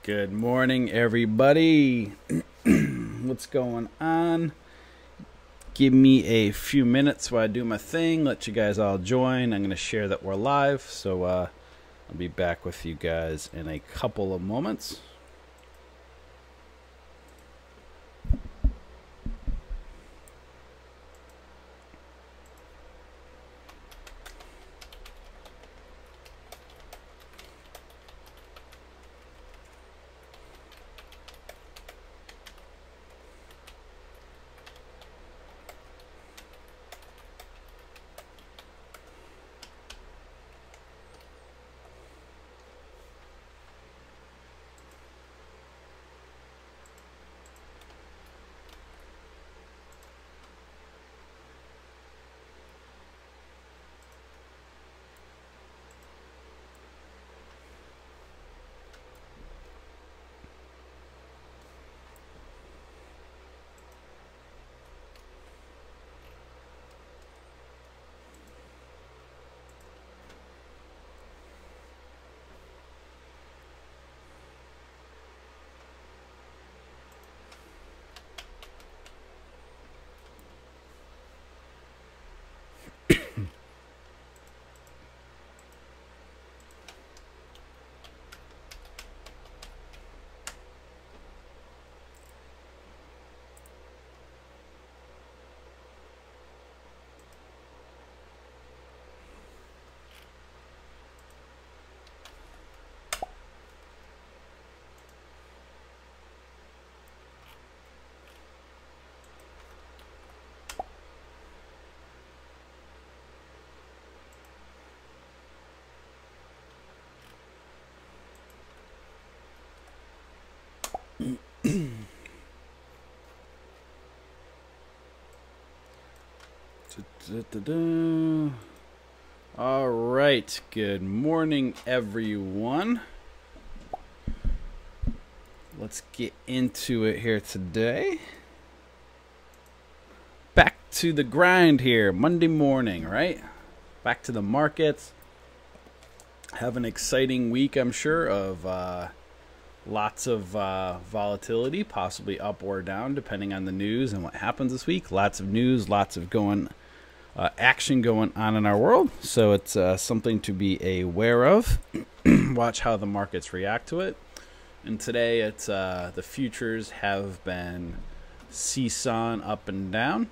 Good morning, everybody. What's going on? Give me a few minutes while I do my thing. Let you guys all join. I'm going to share that we're live, so I'll be back with you guys in a couple of moments. All right, good morning, everyone. Let's get into it here today. Back to the grind here, Monday morning, right? Back to the markets. Have an exciting week, I'm sure, of lots of volatility, possibly up or down, depending on the news and what happens this week. Lots of news, lots of action going on in our world. So it's something to be aware of. Watch how the markets react to it. And today, it's the futures have been seesawing up and down.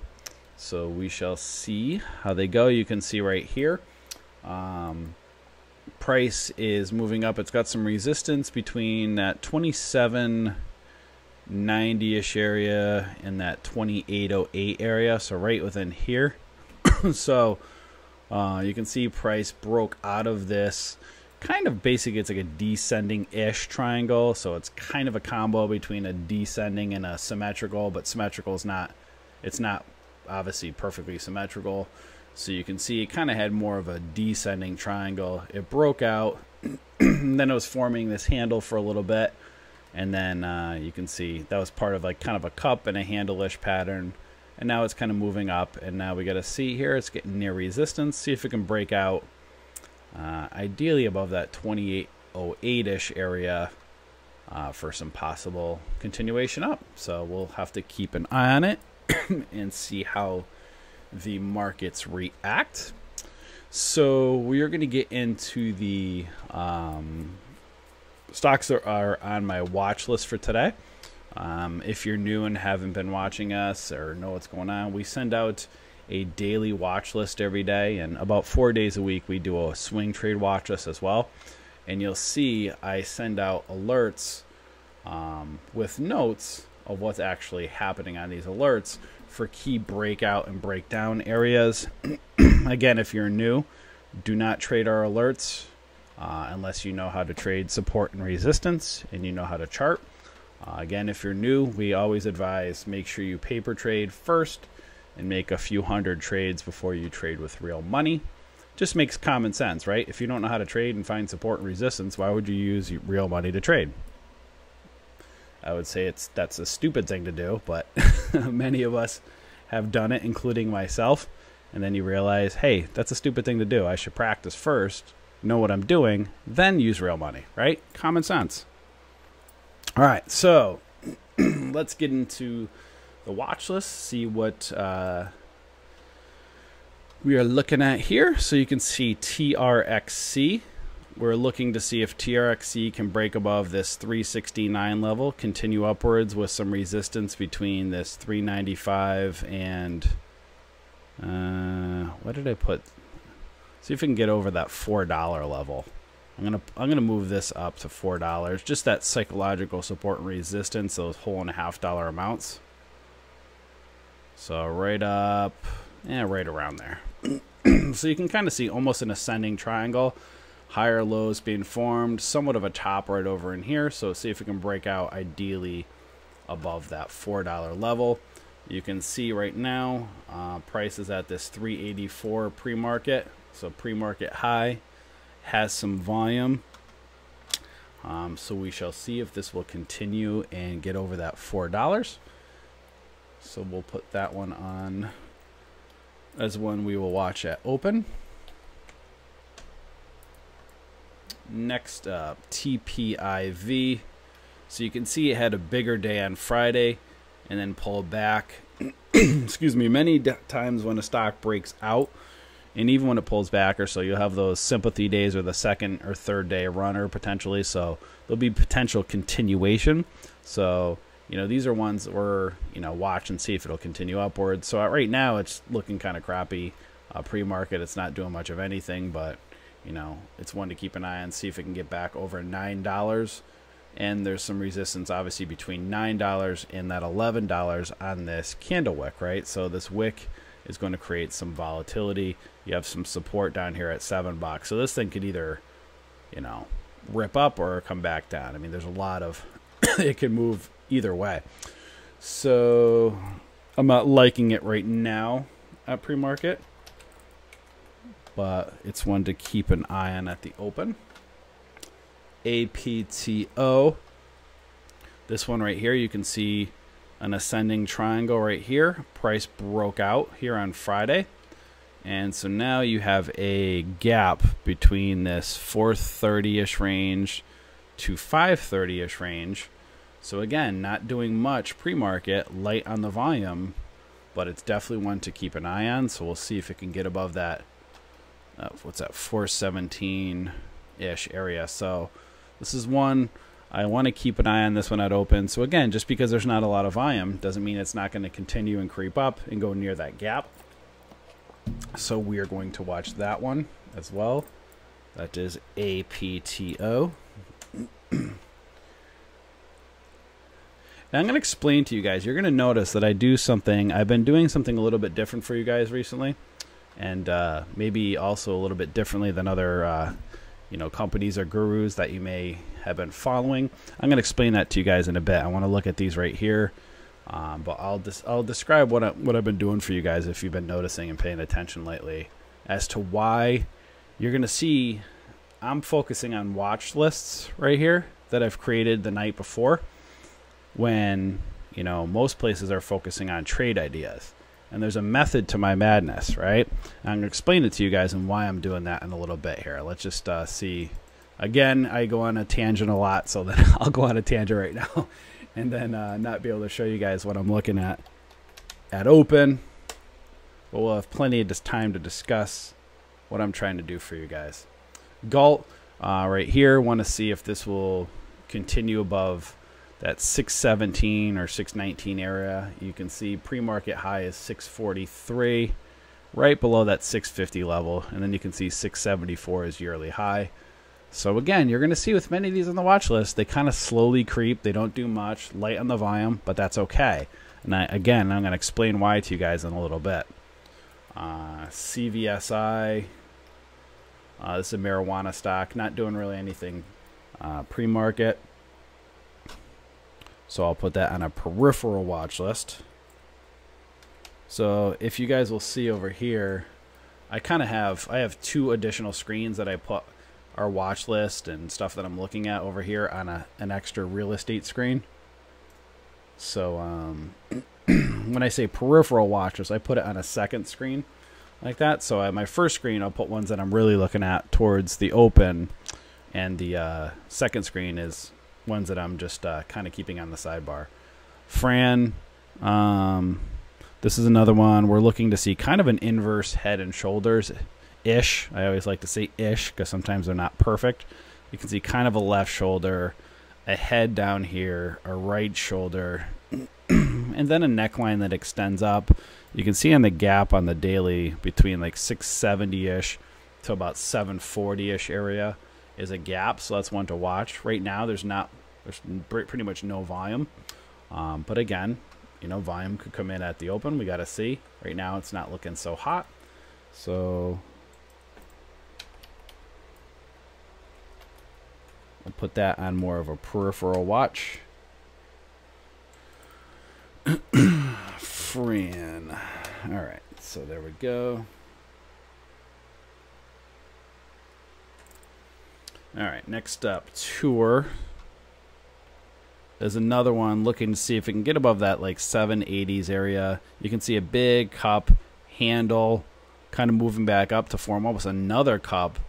So we shall see how they go. You can see right here. Price is moving up. It's got some resistance between that 2790-ish area and that 2808 area, so right within here. So you can see price broke out of this kind of basically, it's like a descending-ish triangle, so it's kind of a combo between a descending and a symmetrical, but symmetrical is not, it's not obviously perfectly symmetrical. So you can see it kind of had more of a descending triangle. It broke out, and then it was forming this handle for a little bit, and then you can see that was part of like kind of a cup and a handle-ish pattern, and now it's kind of moving up, and now we got to see here it's getting near resistance. See if it can break out, ideally above that 2808-ish area for some possible continuation up. So we'll have to keep an eye on it and see how the markets react. So we are going to get into the stocks that are on my watch list for today. If you're new and haven't been watching us or know what's going on, we send out a daily watch list every day, and about 4 days a week we do a swing trade watch list as well. And you'll see I send out alerts with notes of what's actually happening on these alerts for key breakout and breakdown areas. Again, if you're new, do not trade our alerts unless you know how to trade support and resistance and you know how to chart. Again, if you're new, we always advise make sure you paper trade first and make a few hundred trades before you trade with real money. Just makes common sense, right? If you don't know how to trade and find support and resistance, why would you use real money to trade? I would say that's a stupid thing to do, but many of us have done it, including myself. And then you realize, hey, that's a stupid thing to do. I should practice first, know what I'm doing, then use real money, right? Common sense. All right, so let's get into the watch list, see what we are looking at here. So you can see TRXC. We're looking to see if TRXC can break above this 369 level, continue upwards with some resistance between this 395 and what did I put? See if we can get over that $4 level. I'm gonna move this up to $4. Just that psychological support and resistance, those $1.50 amounts. So right up, right around there. So you can kind of see almost an ascending triangle. Higher lows being formed, somewhat of a top right over in here. So see if we can break out ideally above that $4 level. You can see right now price is at this 384 pre-market. So pre-market high, has some volume. So we shall see if this will continue and get over that $4. So we'll put that one on as one we will watch at open. Next up, TPIV. So you can see it had a bigger day on Friday and then pulled back. Excuse me, many times when a stock breaks out, and even when it pulls back or so, you'll have those sympathy days or the second or third day runner potentially. So there'll be potential continuation. So, you know, these are ones that we're, you know, watch and see if it'll continue upwards. So right now it's looking kind of crappy. Pre-market, it's not doing much of anything, but you know, it's one to keep an eye on, see if it can get back over $9. And there's some resistance, obviously, between $9 and that $11 on this candle wick, right? So this wick is going to create some volatility. You have some support down here at $7. So this thing could either, you know, rip up or come back down. I mean, there's a lot of, it can move either way. So I'm not liking it right now at pre-market, but it's one to keep an eye on at the open. APTO. This one right here, you can see an ascending triangle right here. Price broke out here on Friday. And so now you have a gap between this 430-ish range to 530-ish range. So again, not doing much pre-market, light on the volume, but it's definitely one to keep an eye on. So we'll see if it can get above that. What's that, 417-ish area. So this is one I want to keep an eye on, this one at open. So again, just because there's not a lot of volume doesn't mean it's not going to continue and creep up and go near that gap. So we are going to watch that one as well. That is APTO. Now I'm going to explain to you guys. You're going to notice that I've been doing something a little bit different for you guys recently. And maybe also a little bit differently than other you know, companies or gurus that you may have been following. I'm going to explain that to you guys in a bit. I want to look at these right here, but I'll describe what I've been doing for you guys if you've been noticing and paying attention lately as to why you're going to see I'm focusing on watch lists right here that I've created the night before, when you know most places are focusing on trade ideas. And there's a method to my madness, right? And I'm going to explain it to you guys and why I'm doing that in a little bit here. Let's just see. Again, I go on a tangent a lot, so then I'll go on a tangent right now and then not be able to show you guys what I'm looking at open. But we'll have plenty of time to discuss what I'm trying to do for you guys. Galt, right here, want to see if this will continue above that 617 or 619 area. You can see pre-market high is 643, right below that 650 level, and then you can see 674 is yearly high. So again, you're going to see with many of these on the watch list, they kind of slowly creep. They don't do much, light on the volume, but that's okay. And again, I'm going to explain why to you guys in a little bit. CVSI, this is a marijuana stock, not doing really anything pre-market. So I'll put that on a peripheral watch list. So if you guys will see over here, I have two additional screens that I put our watch list and stuff that I'm looking at over here on an extra real estate screen. So when I say peripheral watch list, I put it on a second screen like that. So at my first screen, I'll put ones that I'm really looking at towards the open, and the second screen is ones that I'm just kind of keeping on the sidebar. Fran, this is another one. We're looking to see kind of an inverse head and shoulders-ish. I always like to say ish because sometimes they're not perfect. You can see kind of a left shoulder, a head down here, a right shoulder, and then a neckline that extends up. You can see on the gap on the daily between like 670-ish to about 740-ish area is a gap, so that's one to watch. Right now there's pretty much no volume, but again, you know, volume could come in at the open. We got to see. Right now it's not looking so hot, so I'll put that on more of a peripheral watch. Fran. All right, so there we go. All right, next up, Tour. There's another one looking to see if it can get above that like 780s area. You can see a big cup handle kind of moving back up to form almost another cup.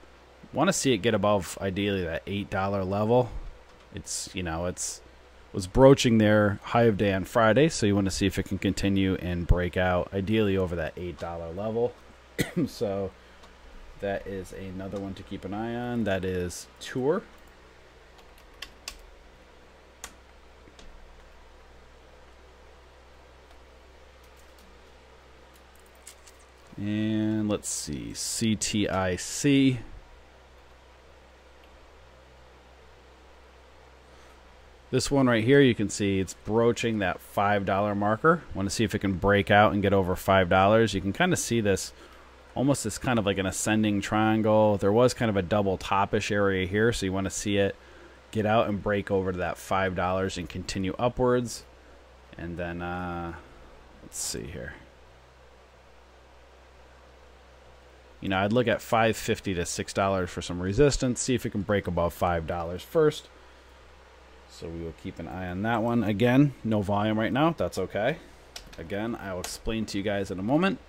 Want to see it get above ideally that $8 level. It's, you know, it's was broaching their high of day on Friday, so you want to see if it can continue and break out ideally over that $8 level. So that is another one to keep an eye on. That is Tour. And let's see, CTIC. This one right here, you can see it's broaching that $5 marker. Want to see if it can break out and get over $5. You can kind of see this, almost this kind of like an ascending triangle. There was kind of a double topish area here, so you want to see it get out and break over to that $5 and continue upwards. And then, let's see here. You know, I'd look at $5.50 to $6 for some resistance, see if it can break above $5 first. So we will keep an eye on that one. Again, no volume right now. That's okay. Again, I will explain to you guys in a moment.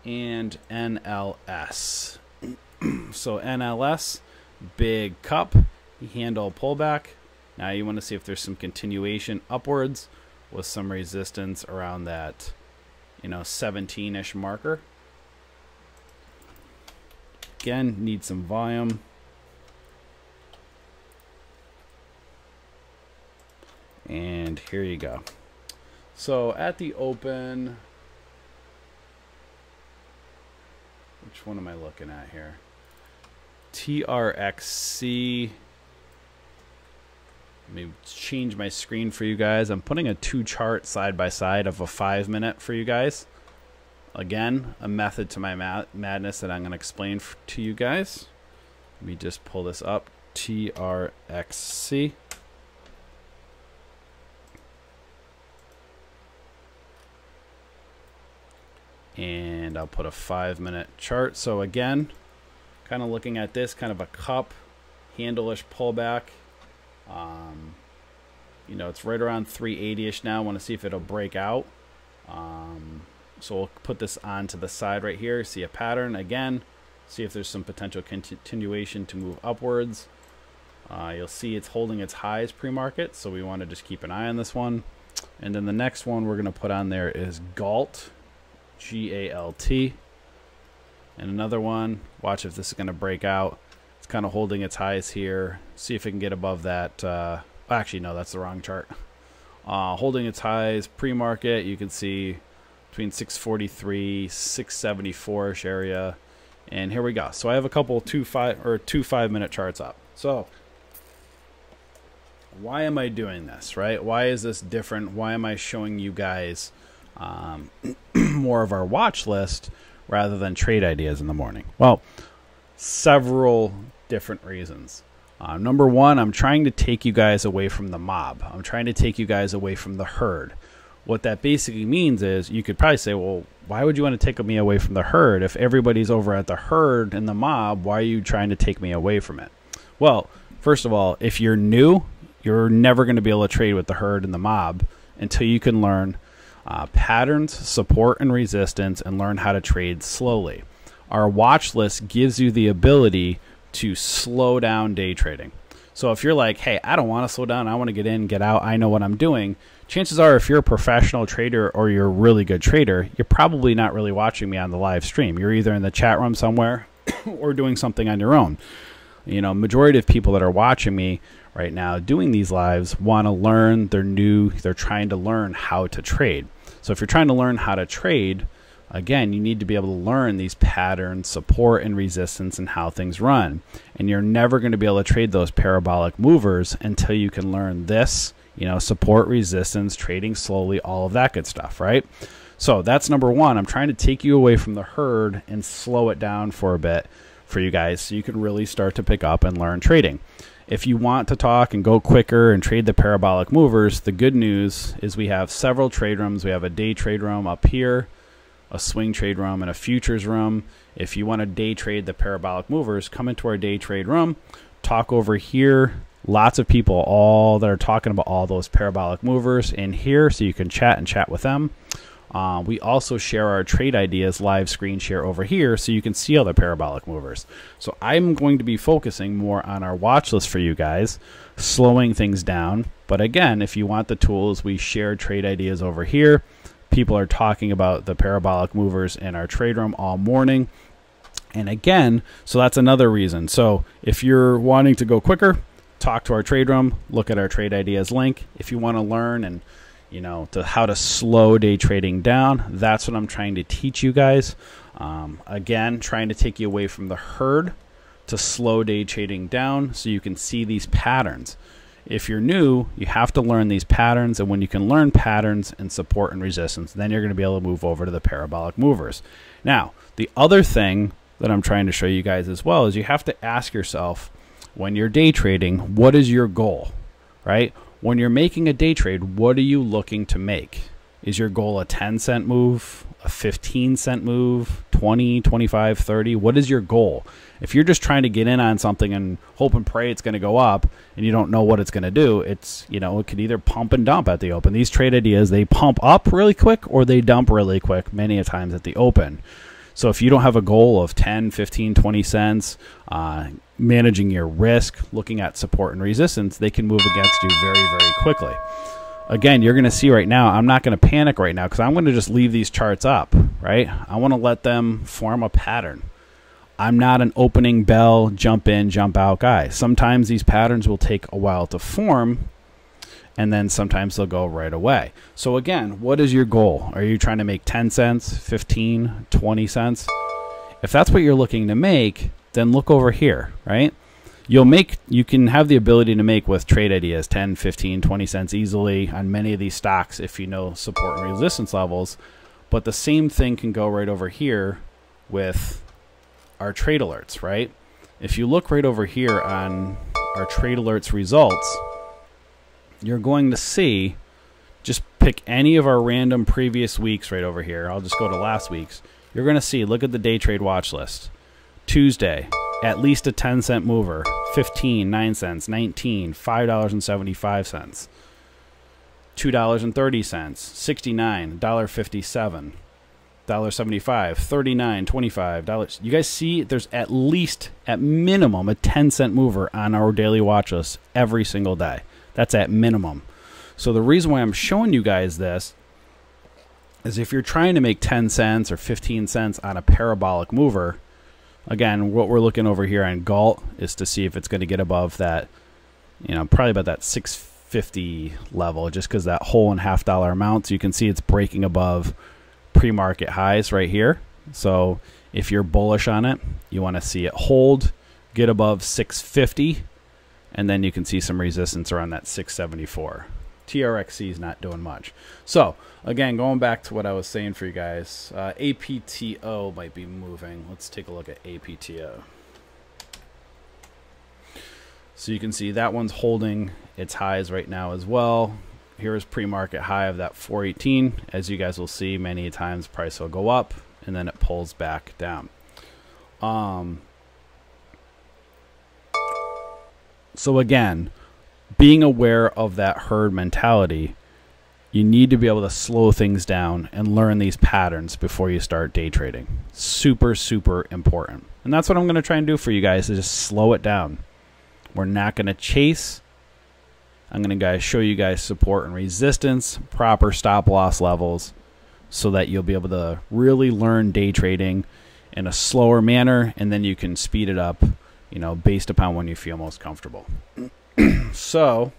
And NLS. So NLS, big cup, handle pullback. Now you want to see if there's some continuation upwards with some resistance around that, you know, 17-ish marker. Again, need some volume. And here you go. So at the open, which one am I looking at here? TRXC. Let me change my screen for you guys. I'm putting a 2 chart side by side of a 5-minute for you guys. Again, a method to my madness that I'm going to explain to you guys. Let me just pull this up. TRXC. And I'll put a 5-minute chart. So again, kind of looking at this, kind of a cup, handle-ish pullback. You know, it's right around 380-ish now. I want to see if it'll break out. So we'll put this on to the side right here. See a pattern again. See if there's some potential continuation to move upwards. You'll see it's holding its highs pre-market, so we want to just keep an eye on this one. And then the next one we're going to put on there is GALT. G-A-L-T. And another one, watch if this is going to break out. It's kind of holding its highs here. See if it can get above that. Actually, no, that's the wrong chart. Holding its highs pre-market, you can see between 643, 674-ish area. And here we go. So I have a couple two 5-minute charts up. So why am I doing this, right? Why is this different? Why am I showing you guys more of our watch list rather than trade ideas in the morning? Well, several different reasons. Number one, I'm trying to take you guys away from the mob. I'm trying to take you guys away from the herd. What that basically means is you could probably say, well, why would you want to take me away from the herd? If everybody's over at the herd and the mob, why are you trying to take me away from it? Well, first of all, if you're new, you're never going to be able to trade with the herd and the mob until you can learn patterns, support, and resistance, and learn how to trade slowly. Our watch list gives you the ability to slow down day trading. So if you're like, hey, I don't want to slow down, I want to get in, get out, I know what I'm doing, chances are if you're a professional trader or you're a really good trader, you're probably not really watching me on the live stream. You're either in the chat room somewhere or doing something on your own. You know, majority of people that are watching me right now doing these lives want to learn. They're trying to learn how to trade. So if you're trying to learn how to trade, again, you need to be able to learn these patterns, support and resistance, and how things run. And you're never going to be able to trade those parabolic movers until you can learn this, you know, support, resistance, trading slowly, all of that good stuff, right? So that's number one. I'm trying to take you away from the herd and slow it down for a bit for you guys so you can really start to pick up and learn trading. If you want to talk and go quicker and trade the parabolic movers, the good news is we have several trade rooms. We have a day trade room up here, a swing trade room, and a futures room. If you want to day trade the parabolic movers, come into our day trade room, talk over here. Lots of people all that are talking about all those parabolic movers in here, so you can chat with them. We also share our trade ideas live screen share over here, so you can see all the parabolic movers. So I'm going to be focusing more on our watch list for you guys, slowing things down. But again, if you want the tools, we share trade ideas over here. People are talking about the parabolic movers in our trade room all morning. And again, so that's another reason. So if you're wanting to go quicker, talk to our trade room, look at our trade ideas link. If you want to learn and you know how to slow day trading down, that's what I'm trying to teach you guys. Again, trying to take you away from the herd to slow day trading down so you can see these patterns. If you're new, you have to learn these patterns, and when you can learn patterns and support and resistance, then you're going to be able to move over to the parabolic movers. Now, the other thing that I'm trying to show you guys as well is you have to ask yourself, when you're day trading, what is your goal, right? When you're making a day trade, what are you looking to make? Is your goal a 10-cent move, a 15-cent move, 20, 25, 30? What is your goal? If you're just trying to get in on something and hope and pray it's going to go up and you don't know what it's going to do, it's, you know, it could either pump and dump at the open. These trade ideas, they pump up really quick or they dump really quick many a times at the open. So if you don't have a goal of 10, 15, 20 cents, managing your risk, looking at support and resistance, they can move against you very, very quickly. Again, you're going to see right now, I'm not going to panic right now because I'm going to just leave these charts up, right? I want to let them form a pattern. I'm not an opening bell, jump in, jump out guy. Sometimes these patterns will take a while to form, and then sometimes they'll go right away. So again, what is your goal? Are you trying to make 10 cents, 15, 20 cents? If that's what you're looking to make, then look over here, right? You can have the ability to make with trade ideas 10, 15, 20 cents easily on many of these stocks if you know support and resistance levels. But the same thing can go right over here with our trade alerts, right? If you look right over here on our trade alerts results, you're going to see, just pick any of our random previous weeks right over here. I'll just go to last week's. You're going to see, look at the day trade watch list. Tuesday, at least a 10-cent mover, 15, 9 cents, 19, $5.75, $2.30, 69, $1.57, $1.75, 39, $25. You guys see there's at least, at minimum, a 10-cent mover on our daily watch list every single day. That's at minimum. So the reason why I'm showing you guys this is if you're trying to make 10 cents or 15 cents on a parabolic mover, again, what we're looking over here on Galt is to see if it's going to get above that, you know, probably about that 650 level, just because that whole and $half amount. So you can see it's breaking above pre-market highs right here. So if you're bullish on it, you want to see it hold, get above 650, and then you can see some resistance around that 674. TRXC is not doing much. So again, going back to what I was saying for you guys, APTO might be moving. Let's take a look at APTO. So you can see that one's holding its highs right now as well. Here's pre-market high of that 418. As you guys will see, many times price will go up and then it pulls back down. So again, being aware of that herd mentality, you need to be able to slow things down and learn these patterns before you start day trading. Super, super important. And that's what I'm going to try and do for you guys, is just slow it down. We're not going to chase. I'm going to show you guys support and resistance, proper stop loss levels, so that you'll be able to really learn day trading in a slower manner, and then you can speed it up, you know, based upon when you feel most comfortable. So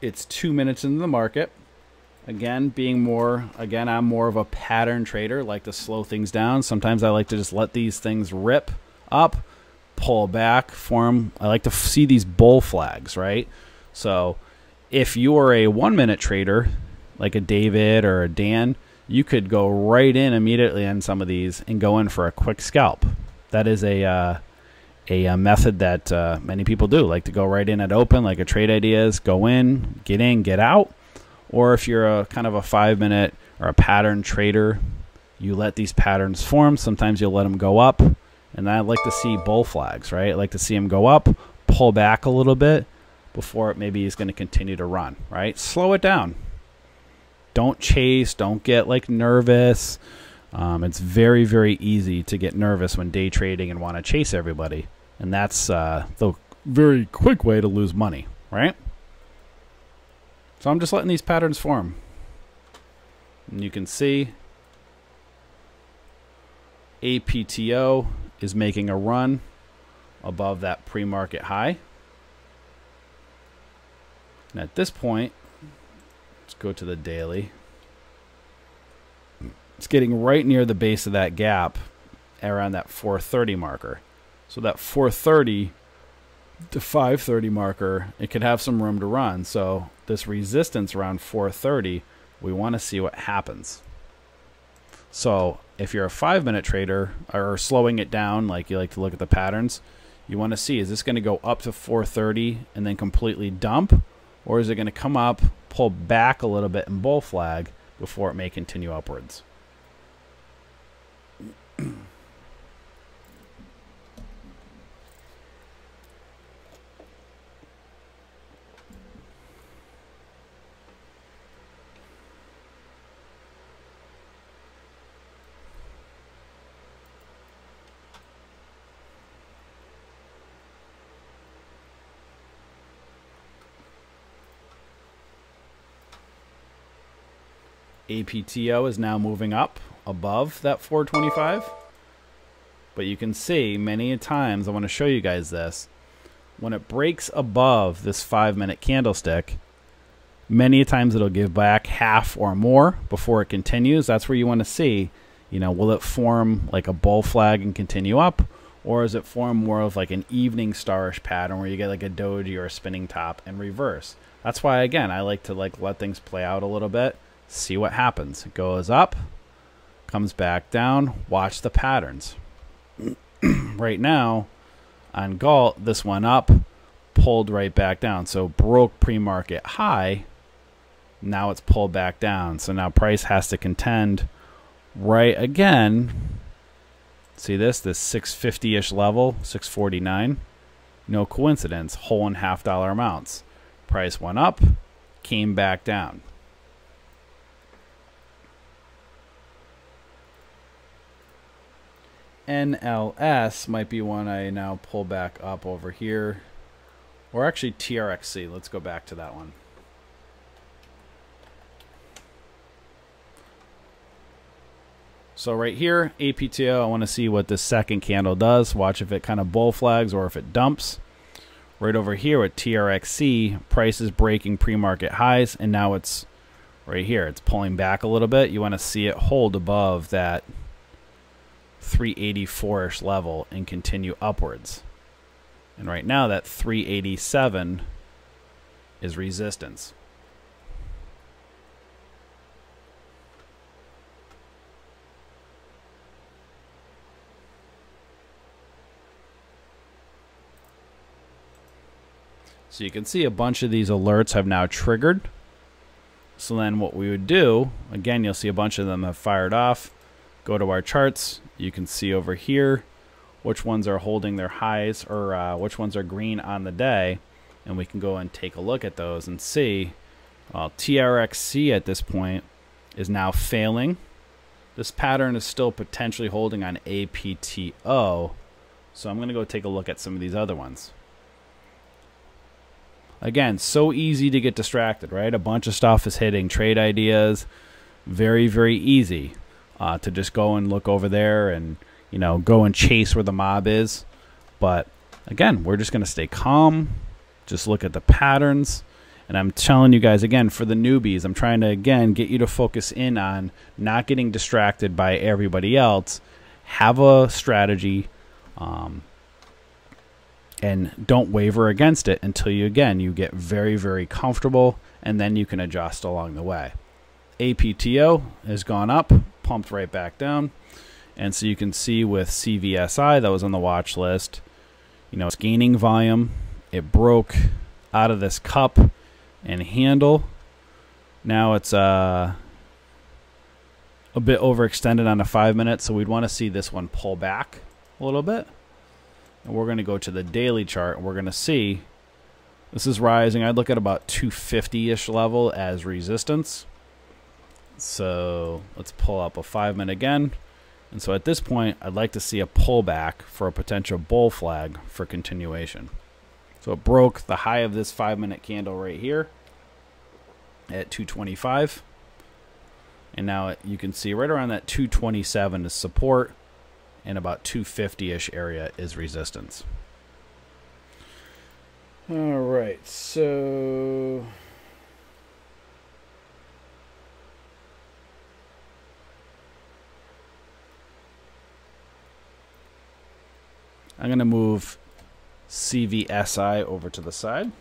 it's 2 minutes into the market. Again, I'm more of a pattern trader, like to slow things down. Sometimes I like to just let these things rip up, pull back, form. I like to see these bull flags, right? So if you're a 1 minute trader, like a David or a Dan, you could go right in immediately on some of these and go in for a quick scalp. That is a method that many people do, like to go right in at open, like a Trade Ideas, go in, get out. Or if you're a kind of a 5 minute or a pattern trader, you let these patterns form. Sometimes you'll let them go up, and I like to see bull flags, right? I like to see them go up, pull back a little bit before it maybe is going to continue to run, right? Slow it down. Don't chase. Don't get like nervous. It's very, very easy to get nervous when day trading and want to chase everybody. And that's the very quick way to lose money, right? So I'm just letting these patterns form. And you can see APTO is making a run above that pre-market high. And at this point, let's go to the daily. It's getting right near the base of that gap around that 430 marker. So that 430 to 530 marker, it could have some room to run. So this resistance around 430, we want to see what happens. So if you're a 5 minute trader or slowing it down, like you like to look at the patterns, you want to see, is this going to go up to 430 and then completely dump? Or is it going to come up, pull back a little bit and bull flag before it may continue upwards? APTO is now moving up above that 425. But you can see many times, I want to show you guys this, when it breaks above this 5 minute candlestick, many times it'll give back half or more before it continues. That's where you want to see, you know, will it form like a bull flag and continue up, or is it form more of like an evening starish pattern where you get like a doji or a spinning top and reverse? That's why, again, I like to like let things play out a little bit, see what happens. It goes up, comes back down, watch the patterns. Right now on Galt, this went up, pulled right back down, so broke pre-market high. Now it's pulled back down, so now price has to contend right again. See this 650-ish level, 649. No coincidence, whole and half dollar amounts. Price went up, came back down. NLS might be one I now pull back up over here. Or actually TRXC. Let's go back to that one. So right here, APTO, I want to see what this second candle does. Watch if it kind of bull flags or if it dumps. Right over here with TRXC, price is breaking pre-market highs, and now it's right here. It's pulling back a little bit. You want to see it hold above that 384-ish level and continue upwards. And right now that 387 is resistance. So you can see a bunch of these alerts have now triggered. So then what we would do, again, you'll see a bunch of them have fired off. Go to our charts. You can see over here which ones are holding their highs, or which ones are green on the day. And we can go and take a look at those and see, well, TRXC at this point is now failing. This pattern is still potentially holding on APTO. So I'm going to go take a look at some of these other ones. Again, so easy to get distracted, right? A bunch of stuff is hitting. Trade ideas, very, very easy to just go and look over there and, you know, go and chase where the mob is. But again, we're just going to stay calm, just look at the patterns. And I'm telling you guys, again, for the newbies, I'm trying to, again, get you to focus in on not getting distracted by everybody else. Have a strategy. And don't waver against it until you get very, very comfortable, and then you can adjust along the way. APTO has gone up, pumped right back down. And so you can see with CVSI that was on the watch list, you know, it's gaining volume. It broke out of this cup and handle. Now it's a bit overextended on a 5 minute, so we'd want to see this one pull back a little bit. And we're going to go to the daily chart, and we're going to see this is rising. I'd look at about 250-ish level as resistance. So let's pull up a 5 minute again. And so at this point, I'd like to see a pullback for a potential bull flag for continuation. So it broke the high of this 5 minute candle right here at 225. And now you can see right around that 227 is support, and about 250-ish area is resistance. All right, so I'm going to move CVSI over to the side.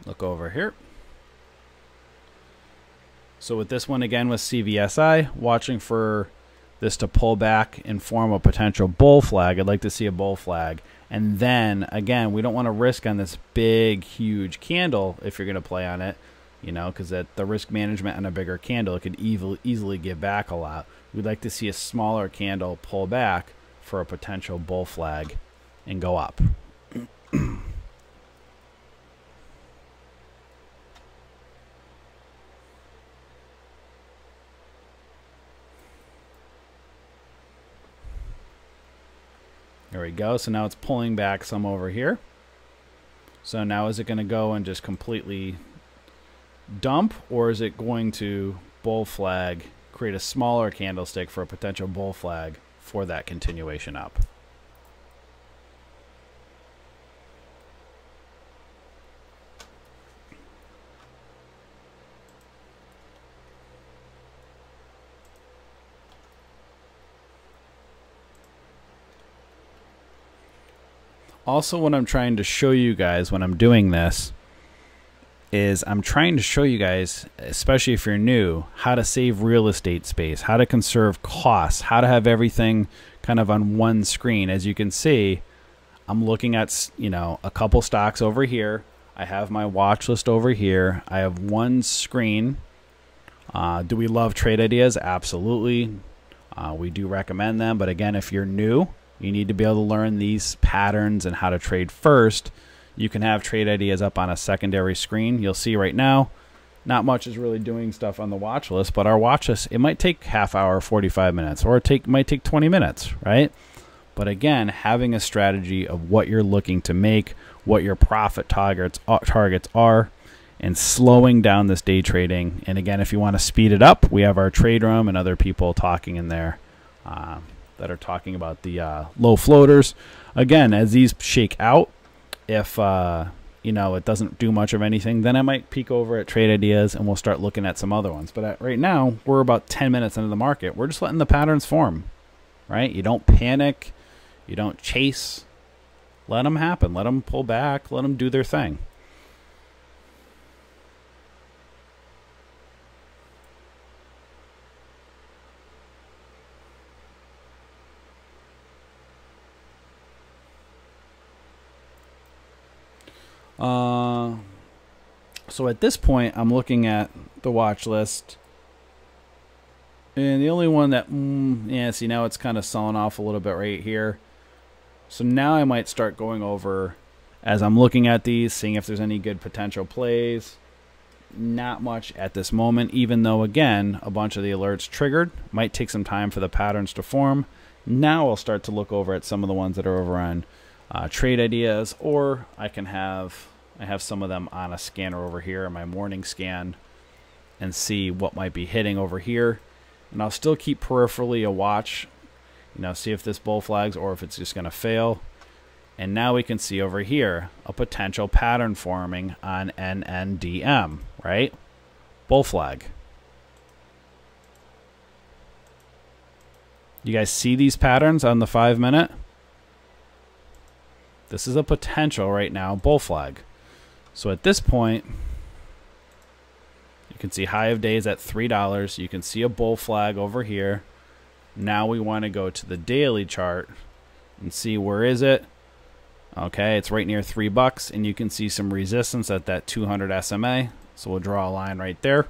Look over here. So with this one again with CVSI, watching for this to pull back and form a potential bull flag. I'd like to see a bull flag. And then, again, we don't want to risk on this big, huge candle if you're going to play on it, you know, because the risk management on a bigger candle, it could easily give back a lot. We'd like to see a smaller candle pull back for a potential bull flag and go up. There we go. So now it's pulling back some over here. So now is it going to go and just completely dump, or is it going to bull flag, create a smaller candlestick for a potential bull flag for that continuation up? Also, what I'm trying to show you guys when I'm doing this is I'm trying to show you guys, especially if you're new, how to save real estate space, how to conserve costs, how to have everything kind of on one screen. As you can see, I'm looking at, you know, a couple stocks over here. I have my watch list over here. I have one screen. Do we love trade ideas? Absolutely. We do recommend them. But again, if you're new, you need to be able to learn these patterns and how to trade first. You can have trade ideas up on a secondary screen. You'll see right now, not much is really doing stuff on the watch list, but our watch list, it might take half hour, 45 minutes, or it might take 20 minutes, right? But again, having a strategy of what you're looking to make, what your profit targets are, and slowing down this day trading. And again, if you want to speed it up, we have our trade room and other people talking in there that are talking about the low floaters. Again, as these shake out, if you know, it doesn't do much of anything, then I might peek over at trade ideas and we'll start looking at some other ones. But right now, we're about 10 minutes into the market. We're just letting the patterns form, right? You don't panic. You don't chase. Let them happen. Let them pull back. Let them do their thing. So at this point, I'm looking at the watch list, and the only one that, yeah, see, now it's kind of selling off a little bit right here. So now I might start going over as I'm looking at these, seeing if there's any good potential plays. Not much at this moment, even though, again, a bunch of the alerts triggered. Might take some time for the patterns to form. Now I'll start to look over at some of the ones that are over on trade ideas, or I have some of them on a scanner over here in my morning scan and see what might be hitting over here. And I'll still keep peripherally a watch, see if this bull flags or if it's just going to fail. And now we can see over here a potential pattern forming on NNDM, right? Bull flag. You guys see these patterns on the 5-minute? This is a potential right now bull flag. So at this point, you can see high of days at $3. You can see a bull flag over here. Now we want to go to the daily chart and see where is it. Okay, it's right near $3, and you can see some resistance at that 200 SMA. So we'll draw a line right there.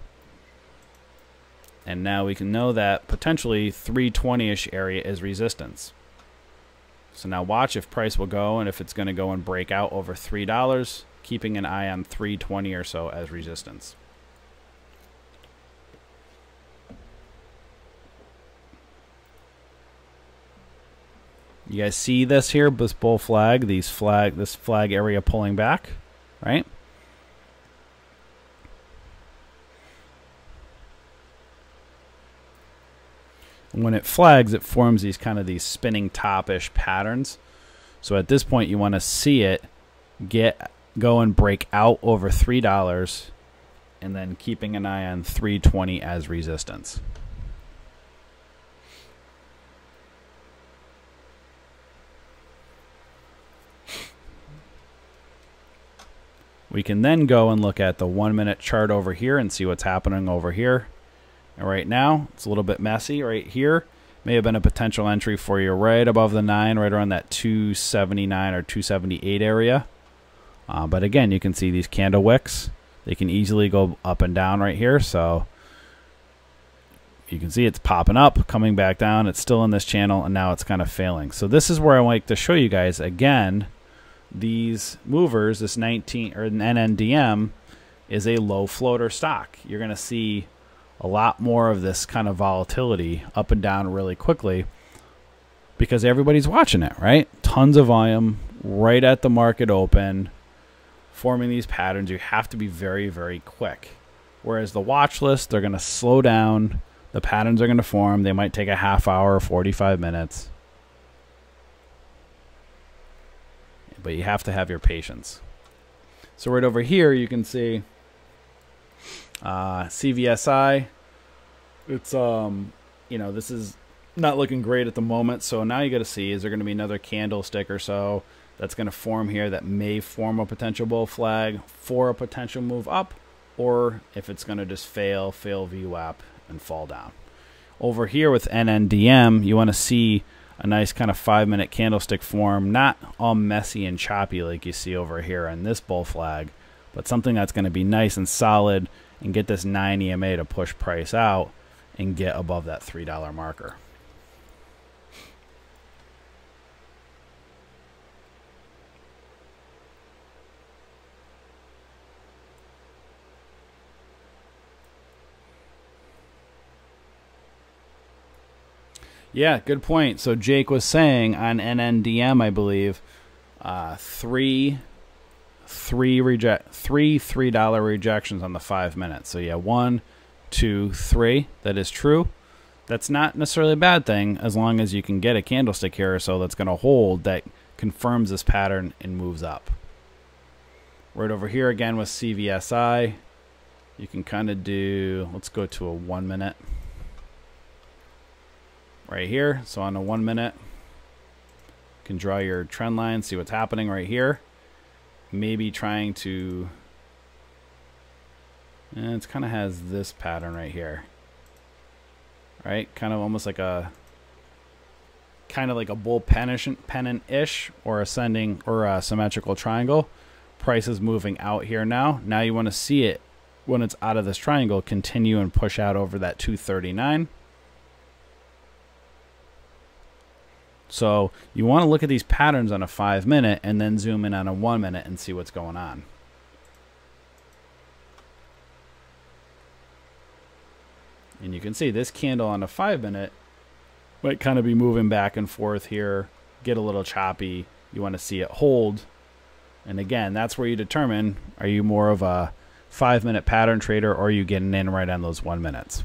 And now we can know that potentially 320-ish area is resistance. So now watch if price will go and if it's going to go and break out over $3, keeping an eye on 320 or so as resistance. You guys see this here, this bull flag, this flag area pulling back, right? When it flags, it forms these kind of spinning top-ish patterns. So at this point, you want to see it go and break out over $3, and then keeping an eye on 320 as resistance. We can then go and look at the 1-minute chart over here and see what's happening over here. And right now, it's a little bit messy right here. May have been a potential entry for you right above the 9, right around that 279 or 278 area. But again, you can see these candle wicks. They can easily go up and down right here. So you can see it's popping up, coming back down. It's still in this channel, and now it's kind of failing. So this is where I like to show you guys again. These movers, this 19 or NNDM, is a low floater stock. You're going to see a lot more of this kind of volatility up and down really quickly because everybody's watching it, right? Tons of volume right at the market open, forming these patterns. You have to be very, very quick. Whereas the watch list, they're going to slow down. The patterns are going to form. They might take a half hour, 45 minutes. But you have to have your patience. So right over here, you can see CVSI. It's this is not looking great at the moment. So now you got to see, is there going to be another candlestick or so that's going to form here that may form a potential bull flag for a potential move up, or if it's going to just fail VWAP and fall down. Over here with NNDM, you want to see a nice kind of 5-minute candlestick form, not all messy and choppy like you see over here on this bull flag, but something that's going to be nice and solid and get this 9 EMA to push price out and get above that $3 marker. Yeah, good point. So Jake was saying on NNDM, I believe, three $3 rejections on the 5 minutes. So yeah, 1, 2, 3. That is true. That's not necessarily a bad thing as long as you can get a candlestick here or so that's going to hold that confirms this pattern and moves up. Right over here again with CVSI, you can kind of do, let's go to a 1 minute. Right here, so on a 1 minute, you can draw your trend line, see what's happening right here. Maybe trying to, and it kind of has this pattern right here, right? Kind of almost like a, bull pennant-ish or ascending or a symmetrical triangle. Price is moving out here now. Now you want to see it when it's out of this triangle, continue and push out over that 239. So you want to look at these patterns on a 5 minute and then zoom in on a 1 minute and see what's going on. And you can see this candle on a 5 minute might kind of be moving back and forth here, get a little choppy. You want to see it hold. And again, that's where you determine, are you more of a 5 minute pattern trader, or are you getting in right on those 1 minutes?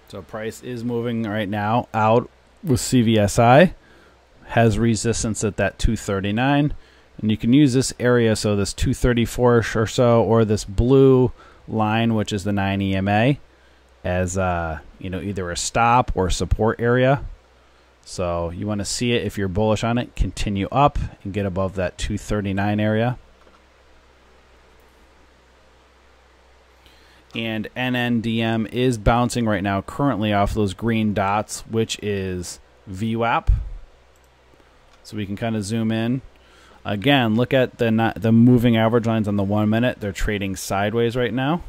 So price is moving right now out with CVSI, has resistance at that 239, and you can use this area, so this 234 or so, or this blue line, which is the 9 EMA, as either a stop or support area. So you want to see it, if you're bullish on it, continue up and get above that 239 area. And NNDM is bouncing right now currently off those green dots, which is VWAP. So we can kind of zoom in. Again, look at the moving average lines on the 1 minute. They're trading sideways right now,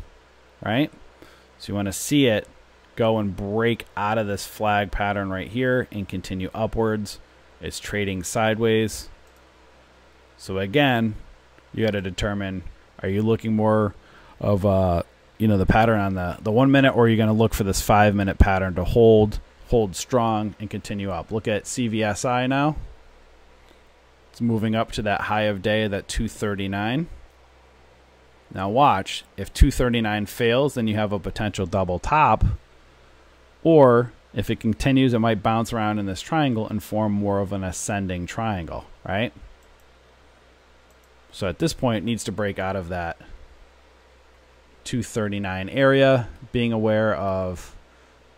right? So you want to see it go and break out of this flag pattern right here and continue upwards. It's trading sideways. So again, you got to determine, are you looking more of the pattern on the 1 minute, or are you going to look for this 5 minute pattern to hold strong and continue up? Look at CVSI now. It's moving up to that high of day, that 239. Now watch, if 239 fails, then you have a potential double top, or if it continues, it might bounce around in this triangle and form more of an ascending triangle, right? So at this point, it needs to break out of that 239 area, being aware of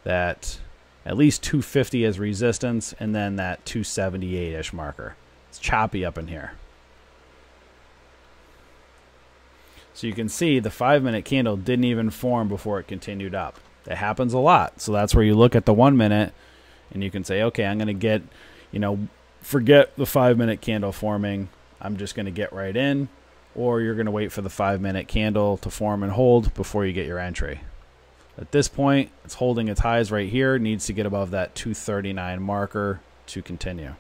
that at least 250 as resistance, and then that 278-ish marker. It's choppy up in here. So you can see the 5 minute candle didn't even form before it continued up. That happens a lot. So that's where you look at the 1 minute and you can say, okay, I'm going to get, forget the 5 minute candle forming. I'm just going to get right in. Or you're going to wait for the 5 minute candle to form and hold before you get your entry. At this point, it's holding its highs right here. It needs to get above that 239 marker to continue.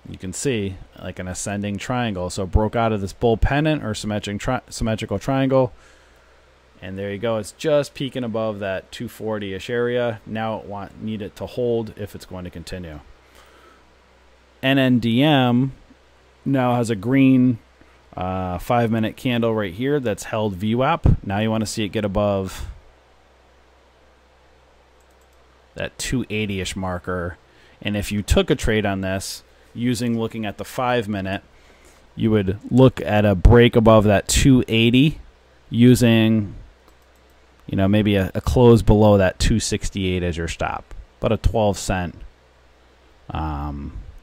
You can see like an ascending triangle. So it broke out of this bull pennant or symmetrical triangle. And there you go. It's just peaking above that 240-ish area. Now it need it to hold if it's going to continue. NNDM now has a green 5 minute candle right here that's held VWAP. Now you want to see it get above that 280-ish marker. And if you took a trade on this looking at the 5 minute, you would look at a break above that 280 using maybe a close below that 268 as your stop. About a 12-cent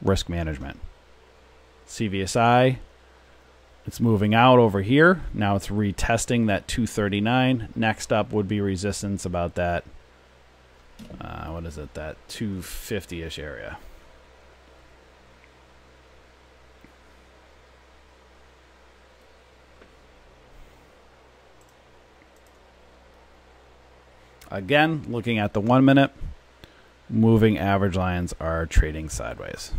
risk management. CVSI, it's moving out over here. Now it's retesting that 239. Next up would be resistance about that, what is it, that 250-ish area. Again, looking at the 1 minute, moving average lines are trading sideways.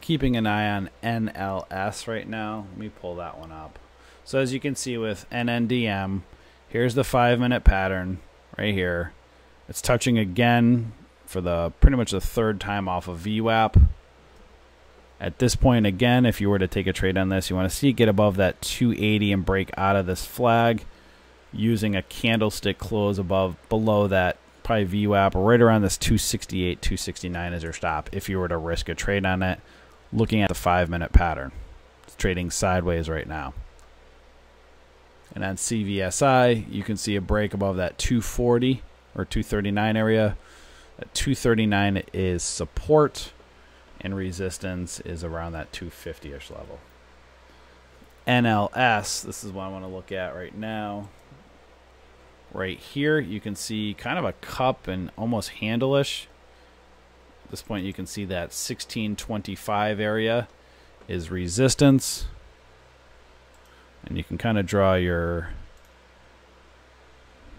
keeping an eye on NLS right now. Let me pull that one up. So as you can see with NNDM, here's the 5-minute pattern right here. It's touching again for the pretty much the third time off of VWAP. At this point, again, if you were to take a trade on this, you want to see it get above that 280 and break out of this flag using a candlestick close below that probably VWAP right around this 268, 269 is your stop if you were to risk a trade on it. Looking at the 5-minute pattern, it's trading sideways right now. And on CVSI, you can see a break above that 240 or 239 area. That 239 is support, and resistance is around that 250-ish level. NLS, this is what I want to look at right now. Right here, you can see kind of a cup and almost handle-ish. At this point, you can see that 1625 area is resistance. And you can kind of draw your,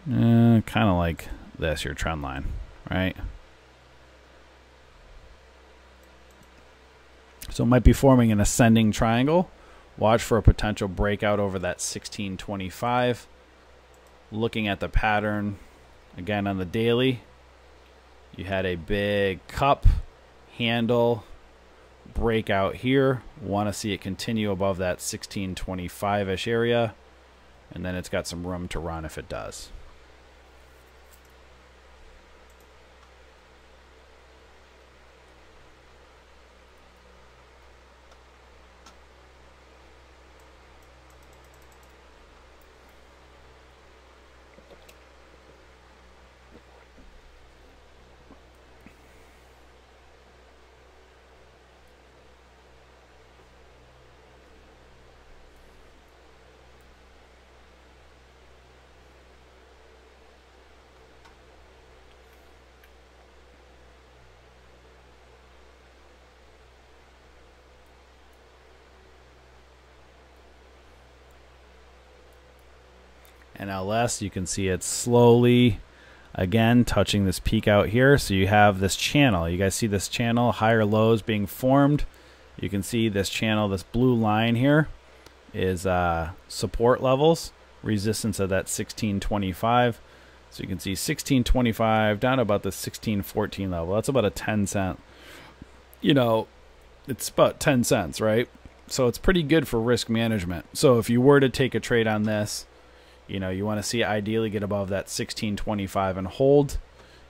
kind of like this, your trend line, right? So it might be forming an ascending triangle. Watch for a potential breakout over that 1625. Looking at the pattern, again on the daily, you had a big cup, handle, breakout here. Want to see it continue above that 1625-ish area, and then it's got some room to run if it does. NLS, you can see it slowly again touching this peak out here. So you have this channel. You guys see this channel, higher lows being formed. You can see this channel, this blue line here is support levels, resistance of that 1625. So you can see 1625 down to about the 1614 level. That's about a 10 cent. You know, it's about 10 cents, right? So it's pretty good for risk management. So if you were to take a trade on this, you know, you want to see it ideally get above that 1625 and hold.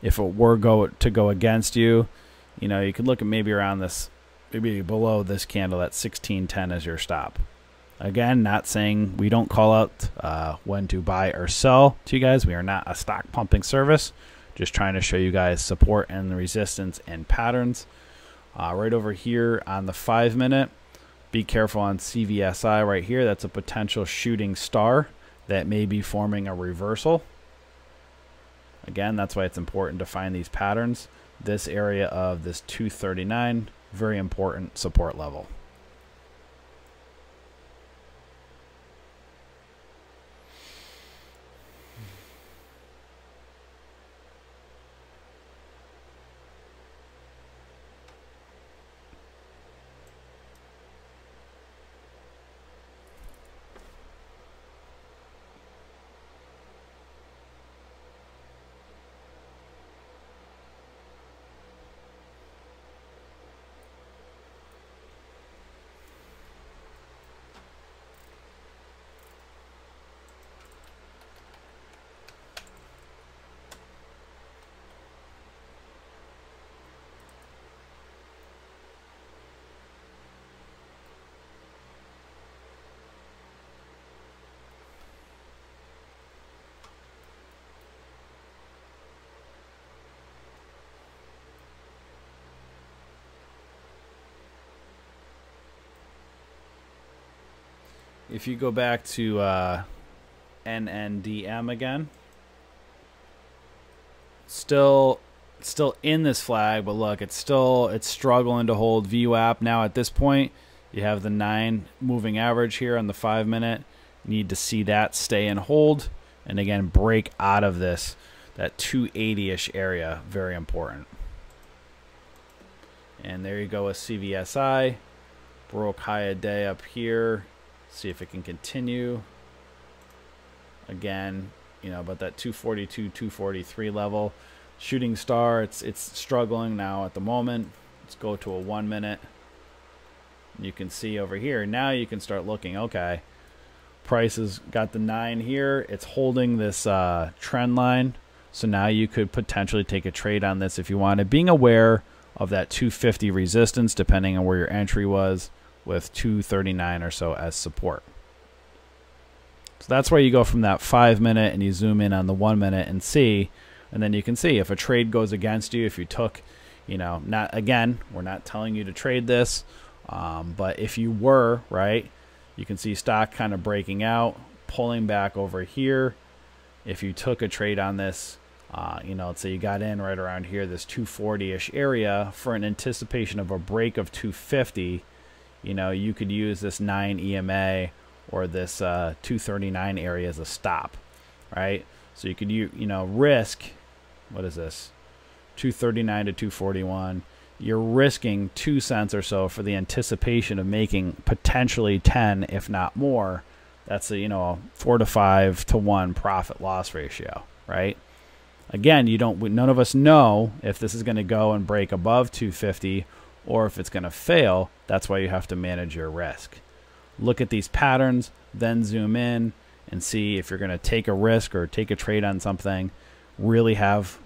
If it were to go against you, you know, you could look at maybe around this, maybe below this candle at 1610 as your stop. Again, not saying we don't call out when to buy or sell to you guys. We are not a stock pumping service. Just trying to show you guys support and resistance and patterns. Right over here on the 5-minute, be careful on CVSI right here. That's a potential shooting star that may be forming a reversal. Again, that's why it's important to find these patterns. This area of this 239, very important support level. If you go back to NNDM again, still in this flag, but look, it's struggling to hold VWAP. Now at this point, you have the 9 moving average here on the 5-minute. Need to see that stay and hold, and again break out of this, that 280-ish area, very important. And there you go with CVSI. Broke high a day up here. See if it can continue. Again, you know, about that 242, 243 level. Shooting star, it's struggling now at the moment. Let's go to a 1 minute. You can see over here, now you can start looking, okay, price has got the 9 here. It's holding this trend line. So now you could potentially take a trade on this if you wanted, being aware of that 250 resistance, depending on where your entry was, with 239 or so as support. So that's where you go from that 5 minute and you zoom in on the 1 minute and see, and then you can see if a trade goes against you, if you took, you know, not, again, we're not telling you to trade this, but if you were, right, you can see stock kind of breaking out, pulling back over here. If you took a trade on this, you know, let's say you got in right around here, this 240-ish area for an anticipation of a break of 250, you know, you could use this 9 EMA or this 239 area as a stop, right? So you could, you know, risk, what is this, 239 to 241. You're risking 2 cents or so for the anticipation of making potentially 10, if not more. That's a, you know, 4 to 5 to 1 profit loss ratio, right? Again, none of us know if this is going to go and break above 250 or if it's going to fail. That's why you have to manage your risk. Look at these patterns, then zoom in and see if you're going to take a risk or take a trade on something. Really have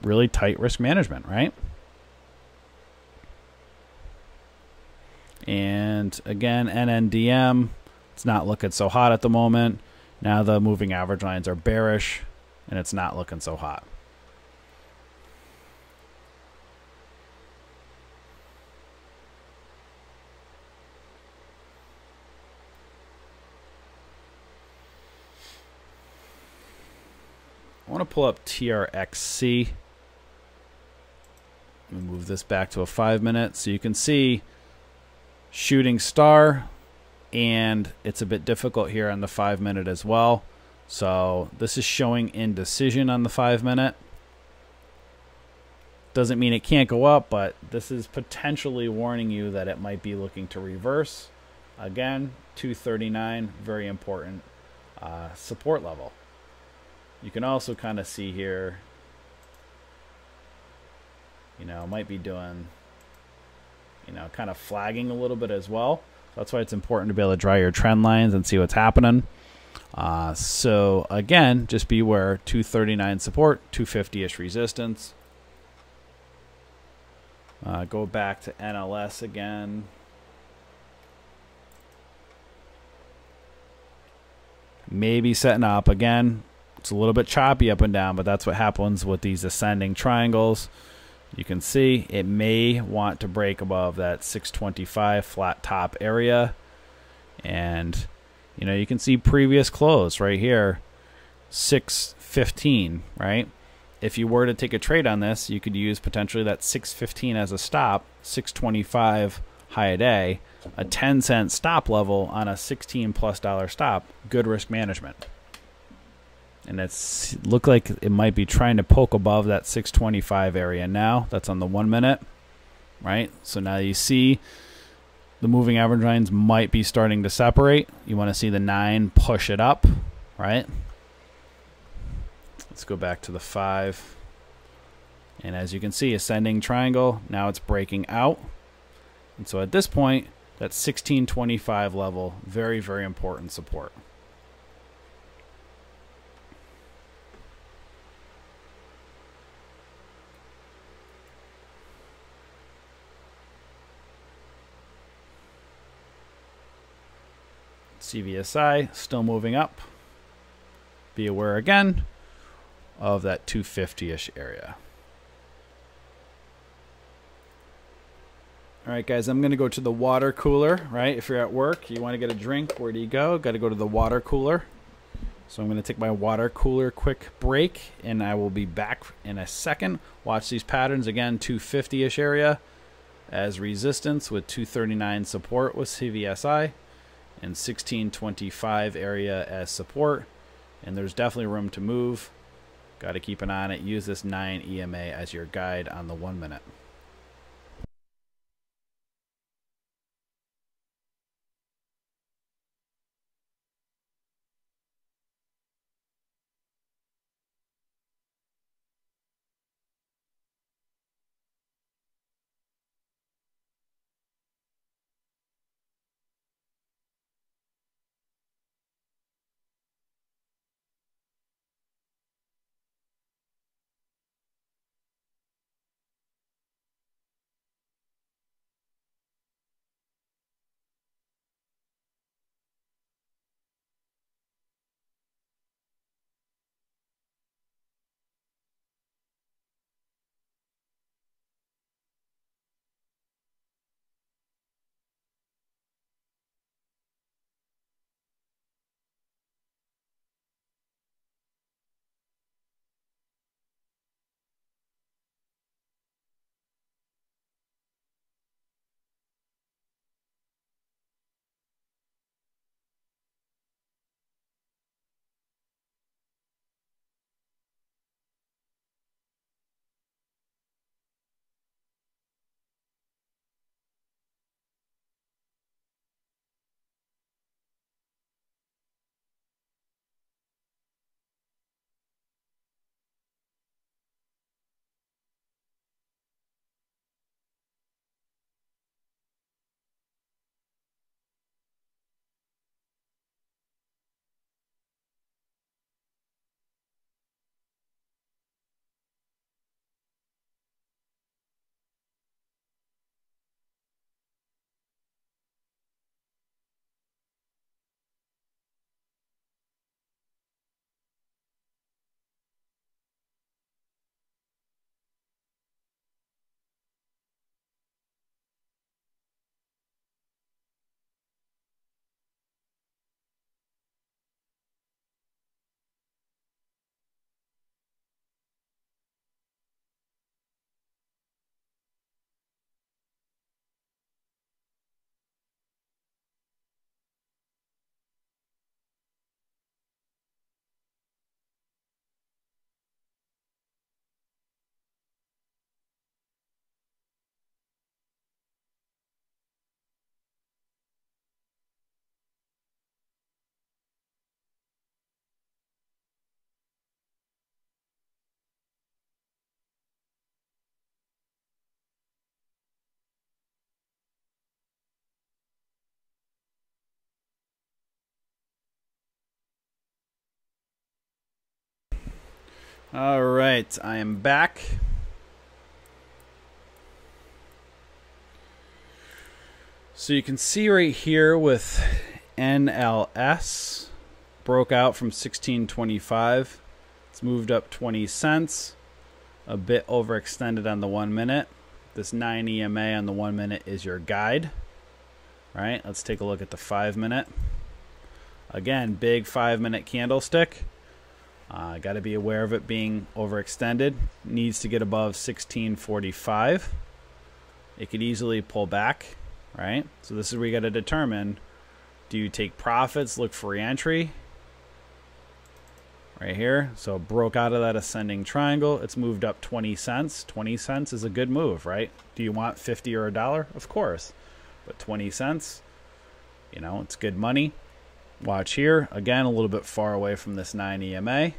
really tight risk management, right? And again, NNDM, it's not looking so hot at the moment. Now the moving average lines are bearish and it's not looking so hot. I want to pull up TRXC. Let me move this back to a 5 minute so you can see shooting star, and it's a bit difficult here on the 5 minute as well. So this is showing indecision on the 5 minute. Doesn't mean it can't go up, but this is potentially warning you that it might be looking to reverse. Again, 239, very important support level. You can also kind of see here, you know, might be doing, you know, kind of flagging a little bit as well. That's why it's important to be able to draw your trend lines and see what's happening. So again, just beware, 239 support, 250-ish resistance. Go back to NLS again. Maybe setting up again. It's a little bit choppy up and down, but that's what happens with these ascending triangles. You can see it may want to break above that 625 flat top area. And, you know, you can see previous close right here, 615, right? If you were to take a trade on this, you could use potentially that 615 as a stop, 625 high a day, a 10-cent stop level on a $16+ stop. Good risk management. And it's look like it might be trying to poke above that 625 area now. That's on the 1 minute, right? So now you see the moving average lines might be starting to separate. You want to see the 9 push it up, right? Let's go back to the 5. And as you can see, ascending triangle. Now it's breaking out. And so at this point, that 1625 level, very, very important support. CVSI still moving up. Be aware again of that 250-ish area. All right, guys, I'm going to go to the water cooler, right? If you're at work, you want to get a drink, where do you go? Got to go to the water cooler. So I'm going to take my water cooler quick break, and I will be back in a second. Watch these patterns again, 250-ish area as resistance with 239 support with CVSI. And 1625 area as support, and there's definitely room to move. Got to keep an eye on it. Use this 9 EMA as your guide on the 1 minute. All right, I am back. So you can see right here with NLS broke out from 1625. It's moved up 20 cents, a bit overextended on the 1 minute. This 9 EMA on the 1 minute is your guide. All right, let's take a look at the 5 minute. Again, big 5 minute candlestick. Got to be aware of it being overextended. Needs to get above 1645. It could easily pull back, right? So this is where you got to determine, do you take profits, look for re-entry? Right here. So it broke out of that ascending triangle. It's moved up 20 cents. 20 cents is a good move, right? Do you want 50 or $1? Of course. But 20 cents, you know, it's good money. Watch here. Again, a little bit far away from this 9 EMA.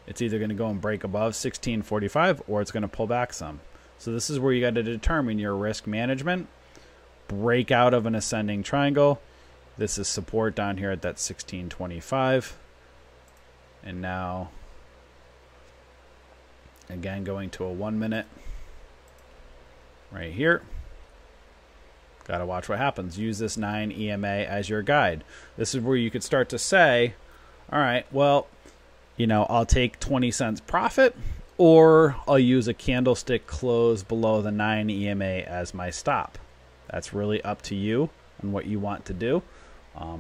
It's either going to go and break above 1645 or it's going to pull back some. So this is where you got to determine your risk management. Break out of an ascending triangle. This is support down here at that 1625. And now, again, going to a 1 minute right here. Got to watch what happens. Use this 9 EMA as your guide. This is where you could start to say, all right, well, you know, I'll take 20 cents profit, or I'll use a candlestick close below the 9 EMA as my stop. That's really up to you and what you want to do.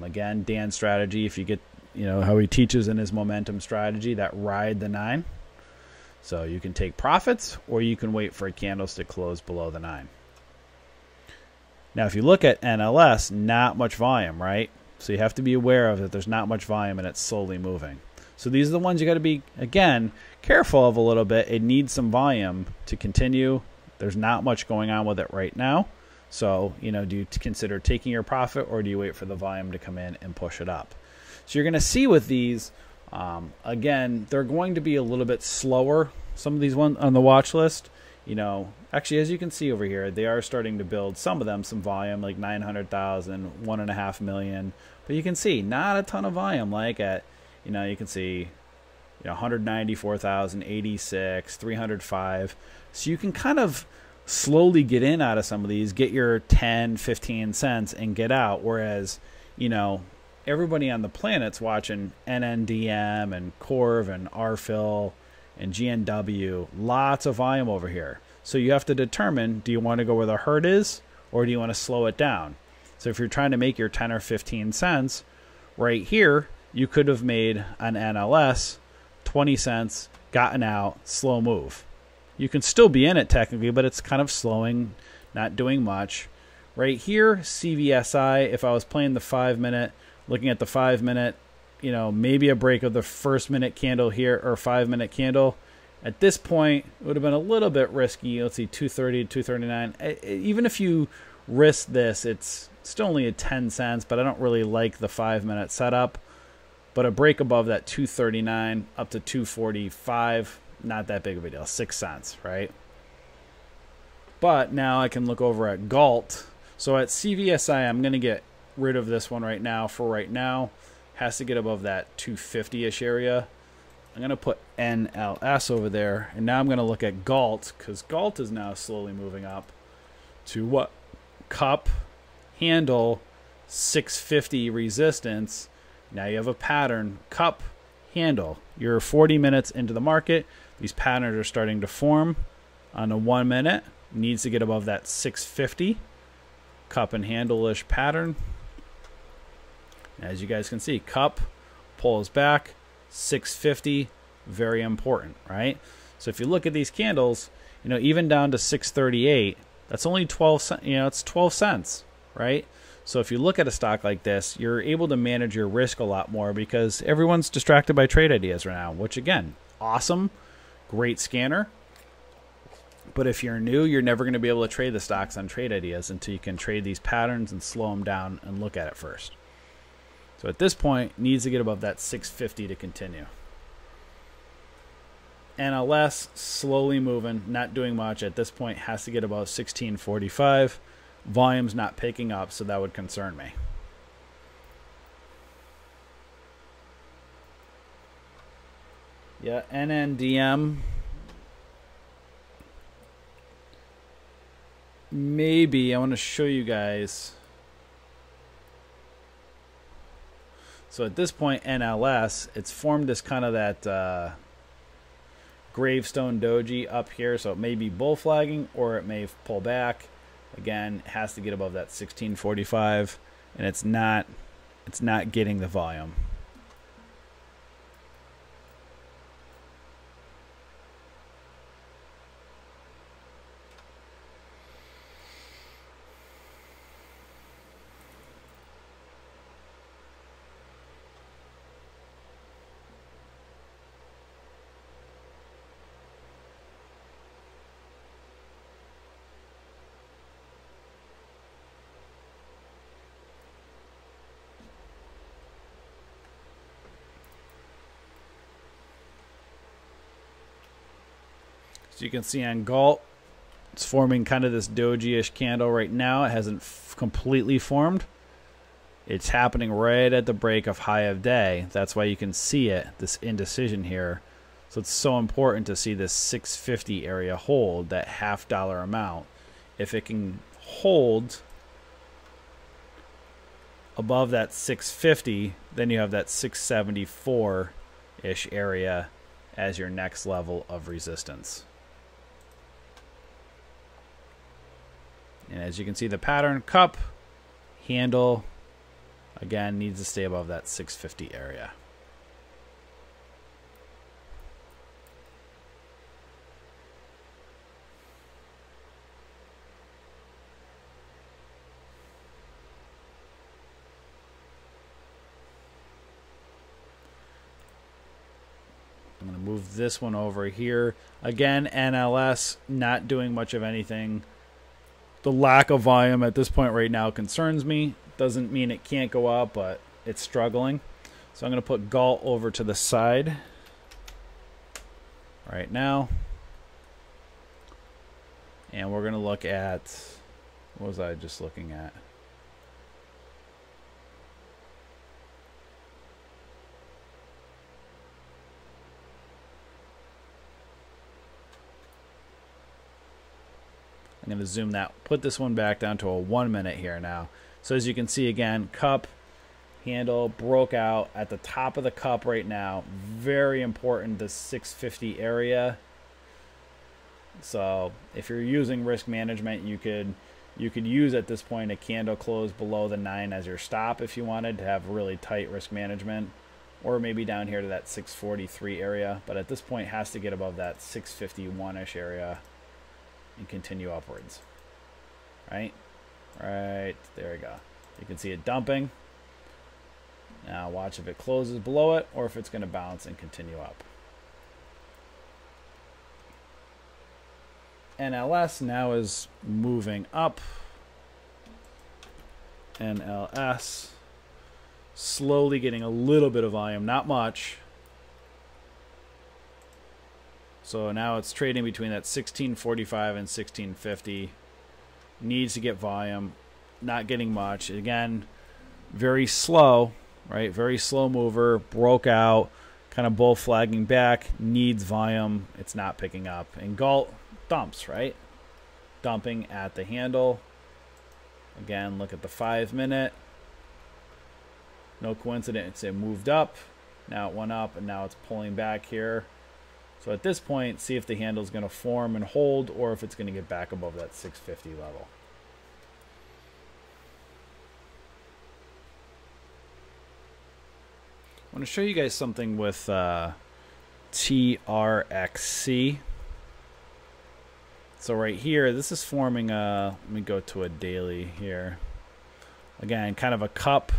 Again, Dan's strategy, if you get, you know, how he teaches in his momentum strategy, that ride the 9. So you can take profits, or you can wait for a candlestick close below the 9. Now, if you look at NLS, not much volume, right? So you have to be aware of that there's not much volume and it's slowly moving. So these are the ones you got to be, again, careful of a little bit. It needs some volume to continue. There's not much going on with it right now. So, you know, do you consider taking your profit, or do you wait for the volume to come in and push it up? So you're going to see with these, again, they're going to be a little bit slower. Some of these ones on the watch list, you know, actually, as you can see over here, they are starting to build, some of them, some volume, like 900,000, 1.5 million. But you can see not a ton of volume, like at, you know, you can see, you know, 194,000, 86, 305. So you can kind of slowly get in out of some of these, get your 10, 15 cents and get out. Whereas, you know, everybody on the planet's watching NNDM and Corv and RFIL and GNW, lots of volume over here. So you have to determine, do you want to go where the herd is, or do you want to slow it down? So if you're trying to make your 10 or 15 cents, right here, you could have made an NLS 20 cents, gotten out, slow move. You can still be in it technically, but it's kind of slowing, not doing much. Right here, CVSI, if I was playing the 5 minute, looking at the 5 minute, you know, maybe a break of the 1 minute candle here, or 5 minute candle. At this point, it would have been a little bit risky. Let's see, 230, 239. Even if you risk this, it's still only at 10 cents, but I don't really like the 5 minute setup. But a break above that 239 up to 245, not that big of a deal, 6 cents, right? But now I can look over at GALT. So at CVSI, I'm going to get rid of this one right now. For right now, has to get above that 250-ish area. I'm going to put NLS over there. And now I'm going to look at GALT, because GALT is now slowly moving up to what? Cup, handle, 650 resistance. Now you have a pattern, cup, handle. You're 40 minutes into the market. These patterns are starting to form on a 1 minute. Needs to get above that 650 cup and handle-ish pattern. As you guys can see, cup pulls back, 650, very important, right? So if you look at these candles, you know, even down to 638, that's only 12 cents, you know, it's 12 cents, right? So if you look at a stock like this, you're able to manage your risk a lot more because everyone's distracted by trade ideas right now, which again, awesome, great scanner. But if you're new, you're never going to be able to trade the stocks on trade ideas until you can trade these patterns and slow them down and look at it first. So at this point, needs to get above that 650 to continue. NLS, slowly moving, not doing much. At this point, has to get above 1645. Volume's not picking up, so that would concern me. Yeah, NNDM. Maybe I want to show you guys. So at this point, NLS, it's formed as kind of that gravestone doji up here. So it may be bull flagging or it may pull back. Again, it has to get above that 1645, and it's not getting the volume. So you can see on Galt, it's forming kind of this doji-ish candle right now. It hasn't completely formed. It's happening right at the break of high of day. That's why you can see it, this indecision here. So it's so important to see this 650 area hold, that $half amount. If it can hold above that 650, then you have that 674-ish area as your next level of resistance. And as you can see, the pattern, cup, handle, again, needs to stay above that 650 area. I'm going to move this one over here. Again, NLS, not doing much of anything. The lack of volume at this point right now concerns me. Doesn't mean it can't go up, but it's struggling. So I'm going to put Galt over to the side right now. And we're going to look at, what was I just looking at? I'm going to zoom that, put this one back down to a 1 minute here now. So as you can see again, cup, handle, broke out at the top of the cup right now. Very important, this 650 area. So if you're using risk management, you could use at this point a candle close below the 9 as your stop if you wanted to have really tight risk management. Or maybe down here to that 643 area. But at this point, it has to get above that 651-ish area and continue upwards. Right there we go. You can see it dumping. Now watch if it closes below it or if it's going to bounce and continue up. NLS now is moving up. NLS slowly getting a little bit of volume, not much. So now it's trading between that 1645 and 1650. Needs to get volume, not getting much. Again, very slow, right? Very slow mover, broke out, kind of bull flagging back, needs volume. It's not picking up. And Galt dumps, right? Dumping at the handle. Again, look at the 5 minute. No coincidence, it moved up. Now it went up, and now it's pulling back here. So at this point, see if the handle is going to form and hold or if it's going to get back above that 650 level. I want to show you guys something with TRXC. So right here, this is forming a, let me go to a daily here. Again, kind of a cup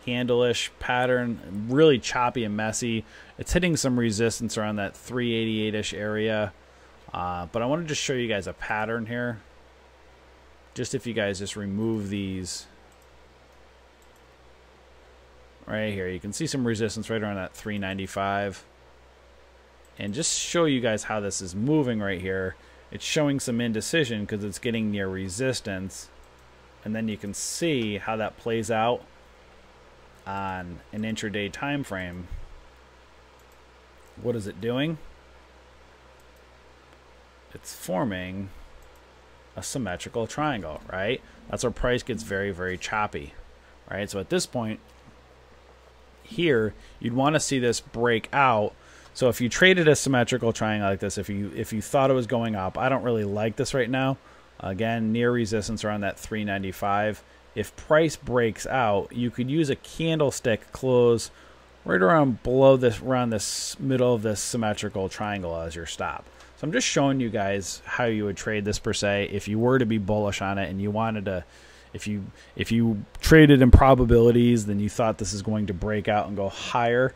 handle-ish pattern, really choppy and messy. It's hitting some resistance around that 388-ish area. But I want to just show you guys a pattern here. Just if you guys just remove these. Right here, you can see some resistance right around that 395. And just show you guys how this is moving right here. It's showing some indecision because it's getting near resistance. And then you can see how that plays out on an intraday time frame. what is it doing? It's forming a symmetrical triangle, right? That's where price gets very, very choppy, right? So at this point here, you'd want to see this break out. So if you traded a symmetrical triangle like this, if you thought it was going up, I don't really like this right now. Again, near resistance around that 395. If price breaks out, you could use a candlestick close right around below this, around this middle of this symmetrical triangle as your stop. So I'm just showing you guys how you would trade this per se if you were to be bullish on it and you wanted to, if you traded in probabilities, then you thought this is going to break out and go higher.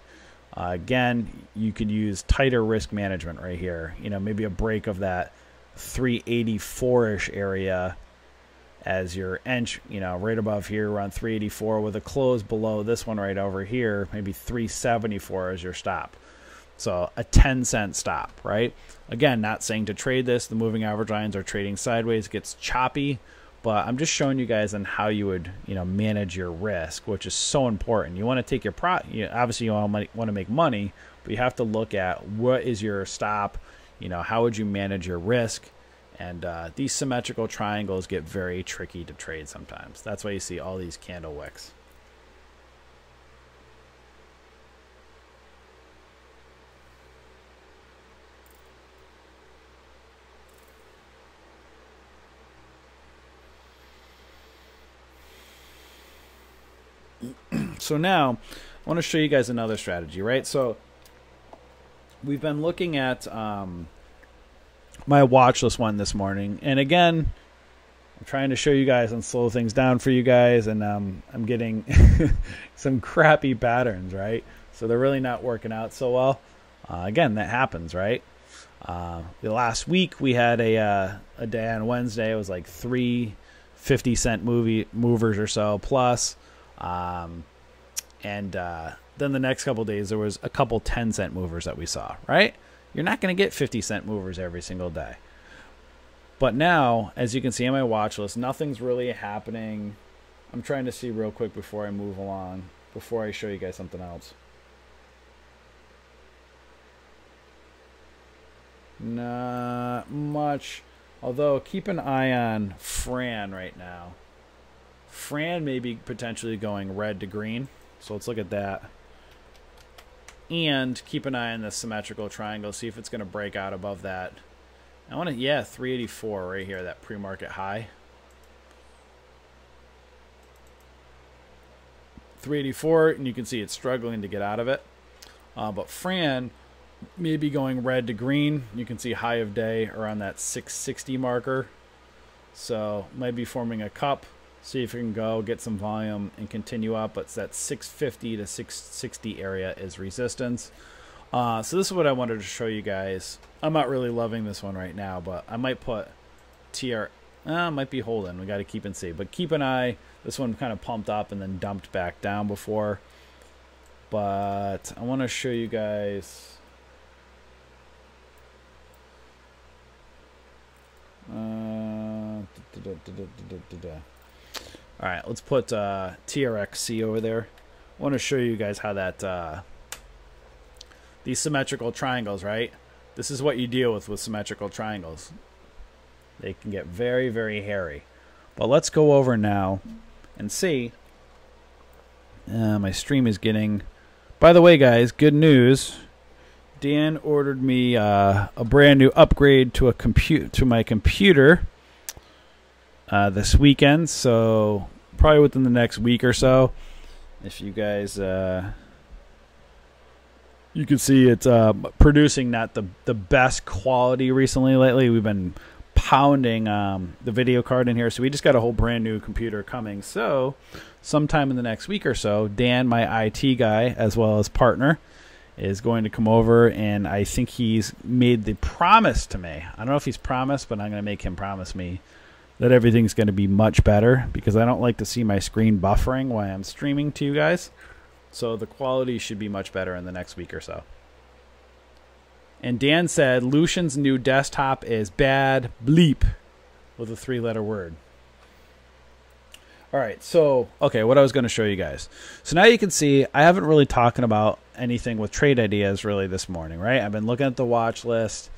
Again, you could use tighter risk management right here. You know, maybe a break of that 384-ish area as your inch, you know, right above here around 384 with a close below this one right over here, maybe 374 as your stop. So a 10-cent stop, right? Again, not saying to trade this. The moving average lines are trading sideways. It gets choppy, but I'm just showing you guys on how you would, you know, manage your risk, which is so important. You want to take your obviously you want to make money, but you have to look at what is your stop. You know, how would you manage your risk? And these symmetrical triangles get very tricky to trade sometimes. That's why you see all these candle wicks. So now I want to show you guys another strategy, right? So we've been looking at my watch list one this morning, and again, I'm trying to show you guys and slow things down for you guys, and I'm getting some crappy patterns, right? So they're really not working out so well. Again, that happens, right? The last week we had a day on Wednesday. It was like 3 50-cent movers or so plus. Then the next couple days there was a couple 10-cent movers that we saw, right? You're not going to get 50-cent movers every single day. But now, as you can see on my watch list, nothing's really happening. I'm trying to see real quick before I move along, before I show you guys something else. Not much. Although, keep an eye on Fran right now. Fran may be potentially going red to green. So let's look at that. And keep an eye on the symmetrical triangle. See if it's going to break out above that. I want to, yeah, 384 right here, that pre-market high. 384, and you can see it's struggling to get out of it. But Fran may be going red to green. You can see high of day around that 660 marker. So might be forming a cup. See if it can go get some volume and continue up. But it's that 650 to 660 area is resistance. So this is what I wanted to show you guys. I'm not really loving this one right now, but I might put TR. Might be holding. We got to keep and see. But keep an eye. This one kind of pumped up and then dumped back down before. But I want to show you guys. All right, let's put TRXC over there. I want to show you guys how that these symmetrical triangles, right? This is what you deal with symmetrical triangles. They can get very, very hairy. But let's go over now and see. My stream is getting... By the way, guys, good news. Dan ordered me a brand new upgrade to my computer this weekend, so probably within the next week or so. If you guys, you can see it's producing not the best quality recently. Lately, we've been pounding the video card in here, so we just got a whole brand new computer coming. So sometime in the next week or so, Dan, my IT guy as well as partner, is going to come over, and I think he's made the promise to me. I don't know if he's promised, but I'm going to make him promise me that everything's going to be much better, because I don't like to see my screen buffering while I'm streaming to you guys. So the quality should be much better in the next week or so. And Dan said Lucian's new desktop is bad bleep with a 3-letter word. All right, so, okay, what I was going to show you guys. So now you can see I haven't really talked about anything with trade ideas really this morning, right? I've been looking at the watch list.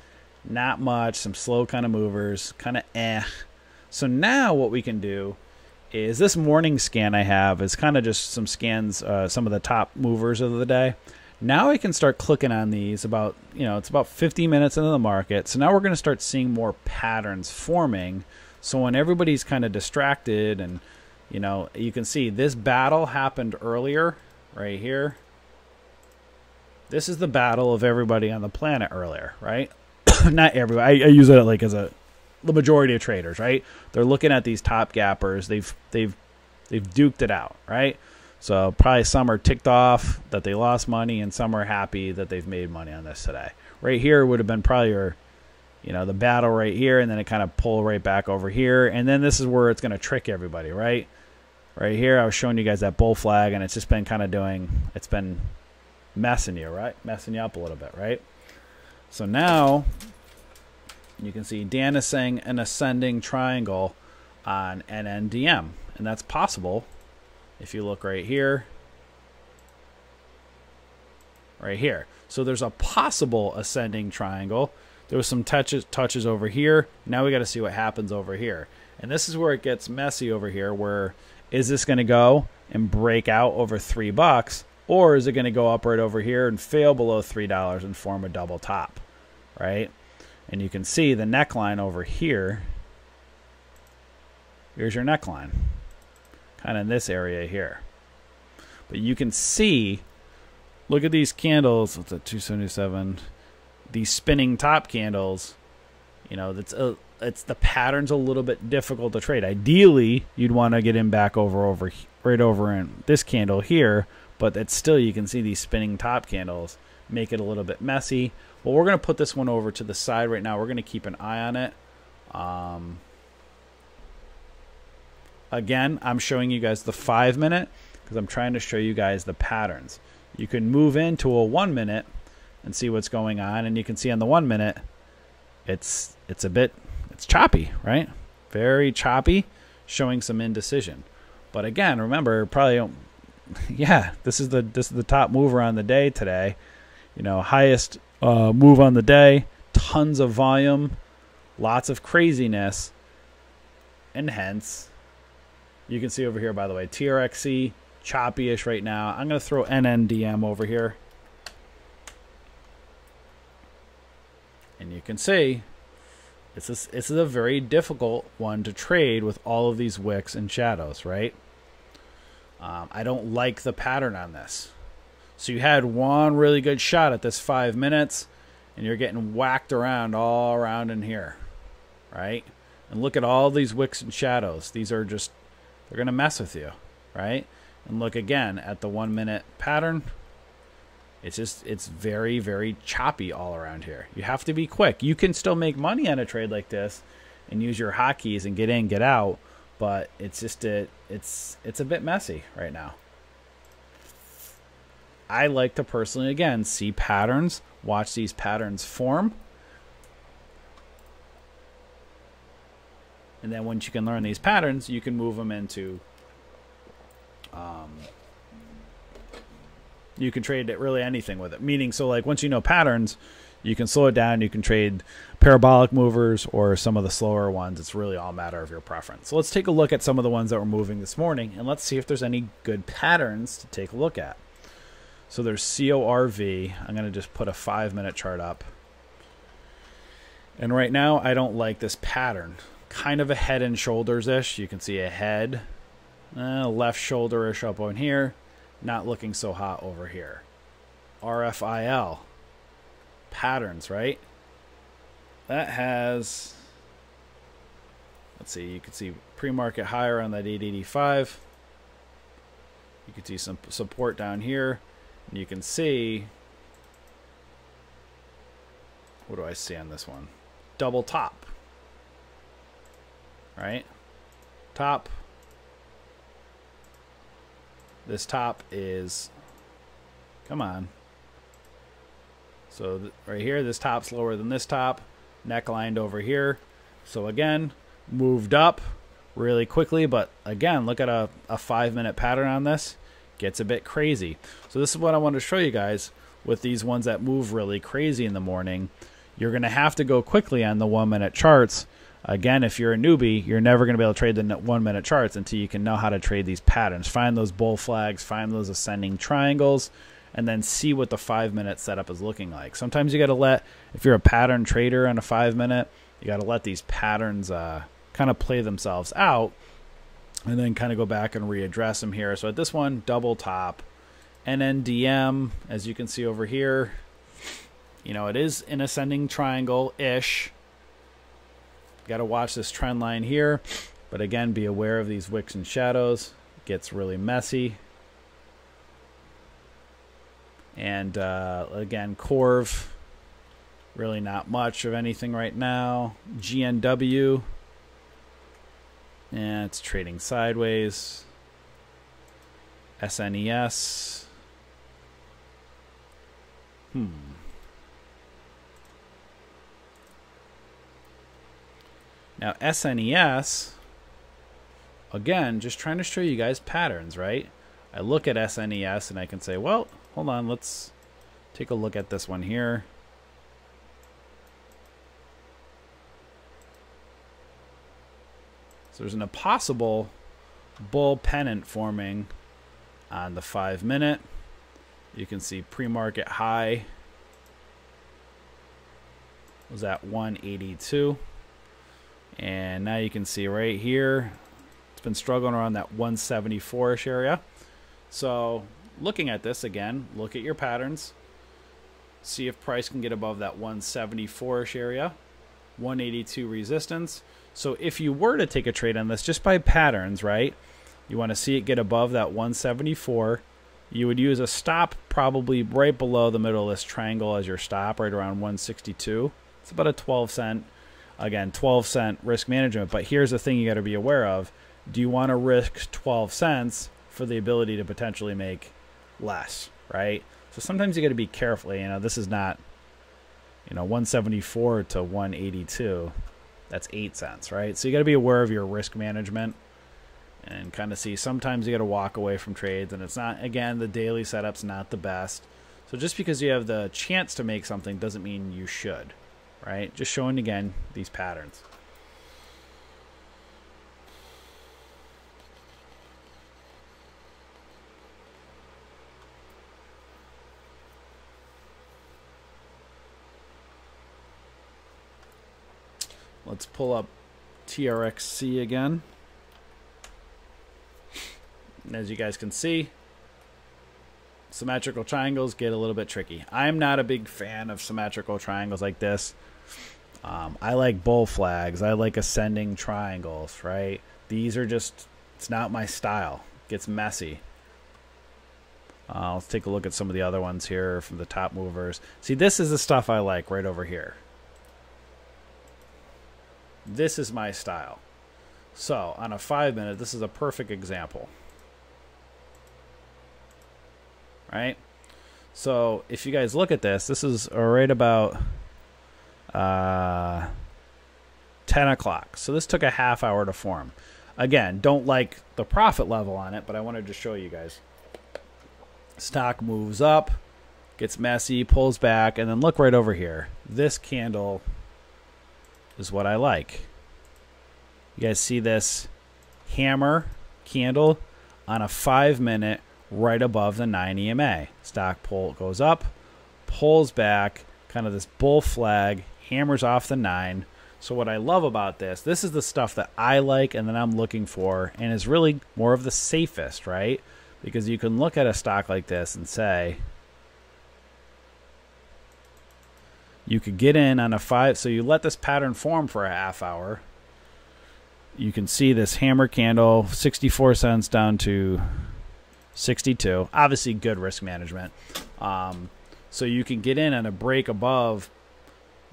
Not much. Some slow kind of movers. Kind of eh. So now what we can do is this morning scan I have is kind of just some scans, some of the top movers of the day. Now I can start clicking on these about, it's about 50 minutes into the market. So now we're going to start seeing more patterns forming. So when everybody's kind of distracted and, you can see this battle happened earlier right here. This is the battle of everybody on the planet earlier, right? Not everybody. I use it like as the majority of traders, right? They're looking at these top gappers. They've duked it out, right? So probably some are ticked off that they lost money, and some are happy that they've made money on this today. Right here would have been probably your, the battle right here, and then it kind of pull right back over here, and then this is where it's going to trick everybody, right? Right here, I was showing you guys that bull flag, and it's just been kind of it's been messing you, right? Messing you up a little bit, right? So now you can see Dan is saying an ascending triangle on NNDM, and that's possible if you look right here, right here. So there's a possible ascending triangle. There was some touches over here. Now we got to see what happens over here. And this is where it gets messy over here, where is this going to go and break out over $3, or is it going to go up right over here and fail below $3 and form a double top, right? And you can see the neckline over here. Here's your neckline, kind of in this area here. But you can see, look at these candles. What's that, 277? These spinning top candles. It's the pattern's a little bit difficult to trade. Ideally, you'd want to get in back right over in this candle here, but it's still, you can see these spinning top candles make it a little bit messy. Well, we're going to put this one over to the side right now. We're going to keep an eye on it. Again, I'm showing you guys the 5-minute because I'm trying to show you guys the patterns. You can move into a 1-minute and see what's going on, and you can see on the 1-minute, it's choppy, right? Very choppy, showing some indecision. But again, remember, this is the top mover on the day today. Highest move on the day, tons of volume, lots of craziness, and hence you can see over here, by the way, TRXC choppy-ish right now. I'm going to throw NNDM over here, and you can see it's a very difficult one to trade with all of these wicks and shadows, right? I don't like the pattern on this. So you had one really good shot at this 5 minutes, and you're getting whacked around all around in here, right? And look at all these wicks and shadows. These are just, they're going to mess with you, right? And look again at the 1-minute pattern. It's very, very choppy all around here. You have to be quick. You can still make money on a trade like this and use your hotkeys and get in, get out, but it's just it's a bit messy right now. I like to personally, again, see patterns, watch these patterns form. And then once you can learn these patterns, you can move them into you can trade it really anything with it. Meaning, so like once you know patterns, you can slow it down. You can trade parabolic movers or some of the slower ones. It's really all a matter of your preference. So let's take a look at some of the ones that were moving this morning, and let's see if there's any good patterns to take a look at. So there's CORV. I'm going to just put a 5-minute chart up. And right now, I don't like this pattern. Kind of a head and shoulders-ish. You can see a head, left shoulder-ish up on here. Not looking so hot over here. RFIL. Patterns, right? That has, let's see, you can see pre-market higher on that 885. You can see some support down here. And you can see, what do I see on this one? Double top. Right? Top. This top is, come on. So right here, this top's lower than this top. Necklined over here. So again, moved up really quickly. But again, look at a 5-minute pattern on this. gets a bit crazy. So this is what I want to show you guys with these ones that move really crazy in the morning. You're going to have to go quickly on the 1 minute charts. Again, if you're a newbie, you're never going to be able to trade the 1 minute charts until you can know how to trade these patterns. Find those bull flags, find those ascending triangles, and then see what the 5 minute setup is looking like. Sometimes you got to let, if you're a pattern trader on a 5 minute, you got to let these patterns kind of play themselves out and then kind of go back and readdress them here. So at this one, double top, NNDM, as you can see over here, you know, it is an ascending triangle-ish. Got to watch this trend line here, but again, be aware of these wicks and shadows. It gets really messy. And again, Corv, really not much of anything right now. GNW, and it's trading sideways. SNES. Now SNES, again, just trying to show you guys patterns, right? I look at SNES and I can say, well, hold on, let's take a look at this one here. So there's an impossible bull pennant forming on the 5 minute. You can see pre-market high was at 182. And now you can see right here, it's been struggling around that 174-ish area. So looking at this again, look at your patterns. See if price can get above that 174-ish area. 182 resistance. So if you were to take a trade on this just by patterns, right? You want to see it get above that 174. You would use a stop probably right below the middle of this triangle as your stop, right around 162. It's about a 12-cent. Again, 12-cent risk management. But here's the thing you got to be aware of. Do you want to risk 12 cents for the ability to potentially make less, right? So sometimes you got to be careful. You know, this is not, you know, 174 to 182. That's 8 cents, right? So you got to be aware of your risk management and kind of see. Sometimes you got to walk away from trades, and it's not, again, the daily setup's not the best. So just because you have the chance to make something doesn't mean you should. Right? Just showing again these patterns. Let's pull up TRXC again. And as you guys can see, symmetrical triangles get a little bit tricky. I'm not a big fan of symmetrical triangles like this. I like bull flags. I like ascending triangles, right? These are just, it's not my style. It gets messy. Let's take a look at some of the other ones here from the top movers. See, this is the stuff I like right over here. This is my style. So on a 5 minute, this is a perfect example. Right? So if you guys look at this, this is right about 10 o'clock. So this took a half hour to form. Again, don't like the profit level on it, but I wanted to show you guys. Stock moves up, gets messy, pulls back, and then look right over here. This candle is what I like. You guys see this hammer candle on a 5 minute right above the 9 EMA. Stock pull goes up, pulls back, kind of this bull flag, hammers off the 9. So what I love about this is the stuff that I like and that I'm looking for, and is really more of the safest, right? Because you can look at a stock like this and say, you could get in on a 5, so you let this pattern form for a half hour. You can see this hammer candle, 64 cents down to 62. Obviously good risk management. So you can get in on a break above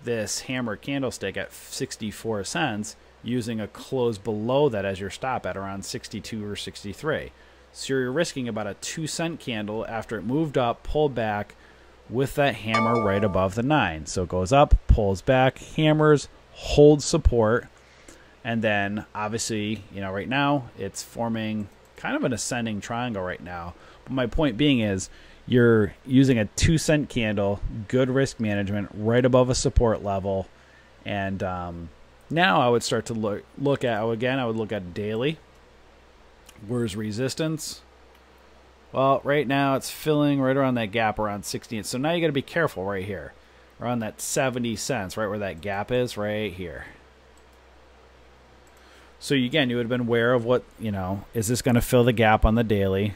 this hammer candlestick at 64 cents using a close below that as your stop at around 62 or 63. So you're risking about a 2-cent candle after it moved up, pulled back with that hammer right above the 9. So it goes up, pulls back, hammers, holds support, and then obviously, you know, right now it's forming kind of an ascending triangle right now. My point being is you're using a 2-cent candle, good risk management, right above a support level. And now I would start to look at, again, I would look at daily. Where's resistance? Well, right now it's filling right around that gap around 16. So now you got to be careful right here, around that 70 cents, right where that gap is, right here. So again, you would have been aware of what, is this going to fill the gap on the daily?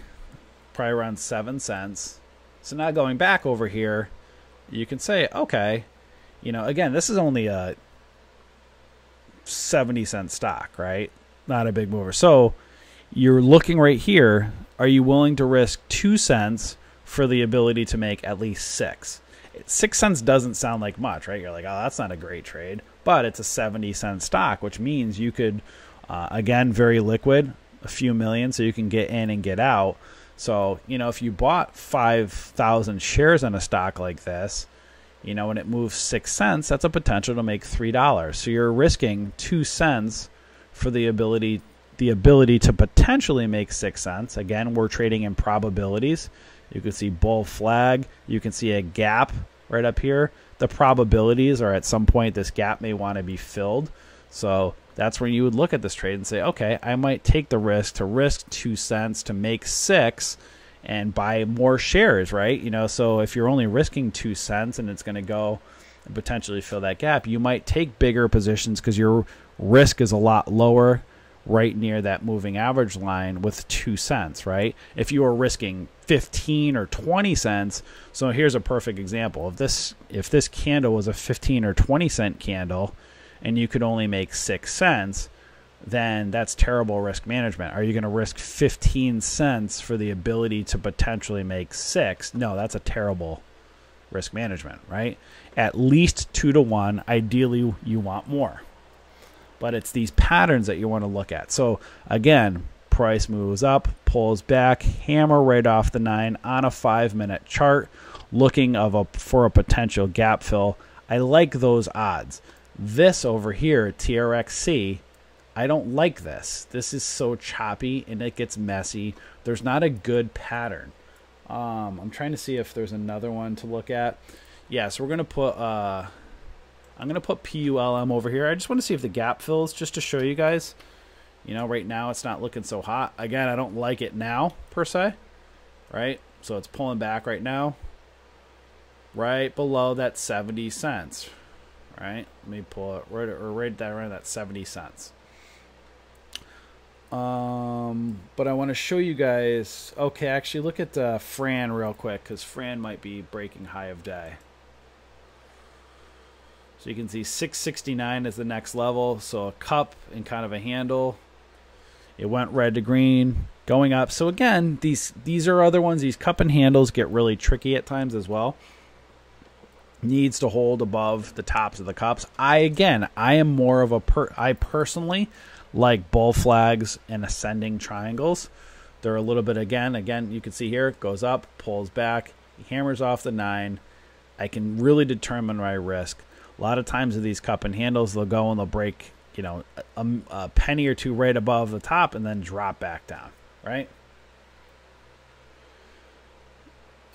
Probably around 7 cents. So now going back over here, you can say, okay, again, this is only a 70-cent stock, right? Not a big mover. So you're looking right here. Are you willing to risk 2 cents for the ability to make at least 6? 6 cents doesn't sound like much, right? You're like, oh, that's not a great trade. But it's a 70-cent stock, which means you could, again, very liquid, a few million, so you can get in and get out. So, if you bought 5,000 shares on a stock like this, when it moves 6 cents, that's a potential to make $3. So you're risking 2 cents for the ability to potentially make 6 cents. Again, we're trading in probabilities. You can see bull flag. You can see a gap right up here. The probabilities are at some point this gap may want to be filled. So that's where you would look at this trade and say, okay, I might take the risk to risk 2 cents to make 6 and buy more shares, right? So if you're only risking 2 cents and it's going to go and potentially fill that gap, you might take bigger positions because your risk is a lot lower right near that moving average line with 2 cents, right? If you were risking 15 or 20 cents, so here's a perfect example. If this candle was a 15 or 20 cent candle and you could only make 6 cents, then that's terrible risk management. Are you going to risk 15 cents for the ability to potentially make 6? No, that's a terrible risk management, right? At least 2 to 1. Ideally, you want more. But it's these patterns that you want to look at. So again, price moves up, pulls back, hammer right off the 9 on a 5-minute chart, looking for a potential gap fill. I like those odds. This over here, TRXC, I don't like this. This is so choppy and it gets messy. There's not a good pattern. I'm trying to see if there's another one to look at. Yeah, so we're going to put... I'm going to put PULM over here. I just want to see if the gap fills just to show you guys. Right now it's not looking so hot. Again, I don't like it now per se, right? So it's pulling back right now, right below that 70 cents, right? Let me pull it right there around that 70 cents. But I want to show you guys. Okay, actually look at Fran real quick because Fran might be breaking high of day. So you can see 669 is the next level. So a cup and kind of a handle. It went red to green, going up. So again, these are other ones. These cup and handles get really tricky at times as well. Needs to hold above the tops of the cups. I am more of I personally like bull flags and ascending triangles. They're a little bit, again, you can see here, it goes up, pulls back, hammers off the 9. I can really determine my risk. A lot of times with these cup and handles, they'll go and they'll break, a penny or two right above the top and then drop back down, right?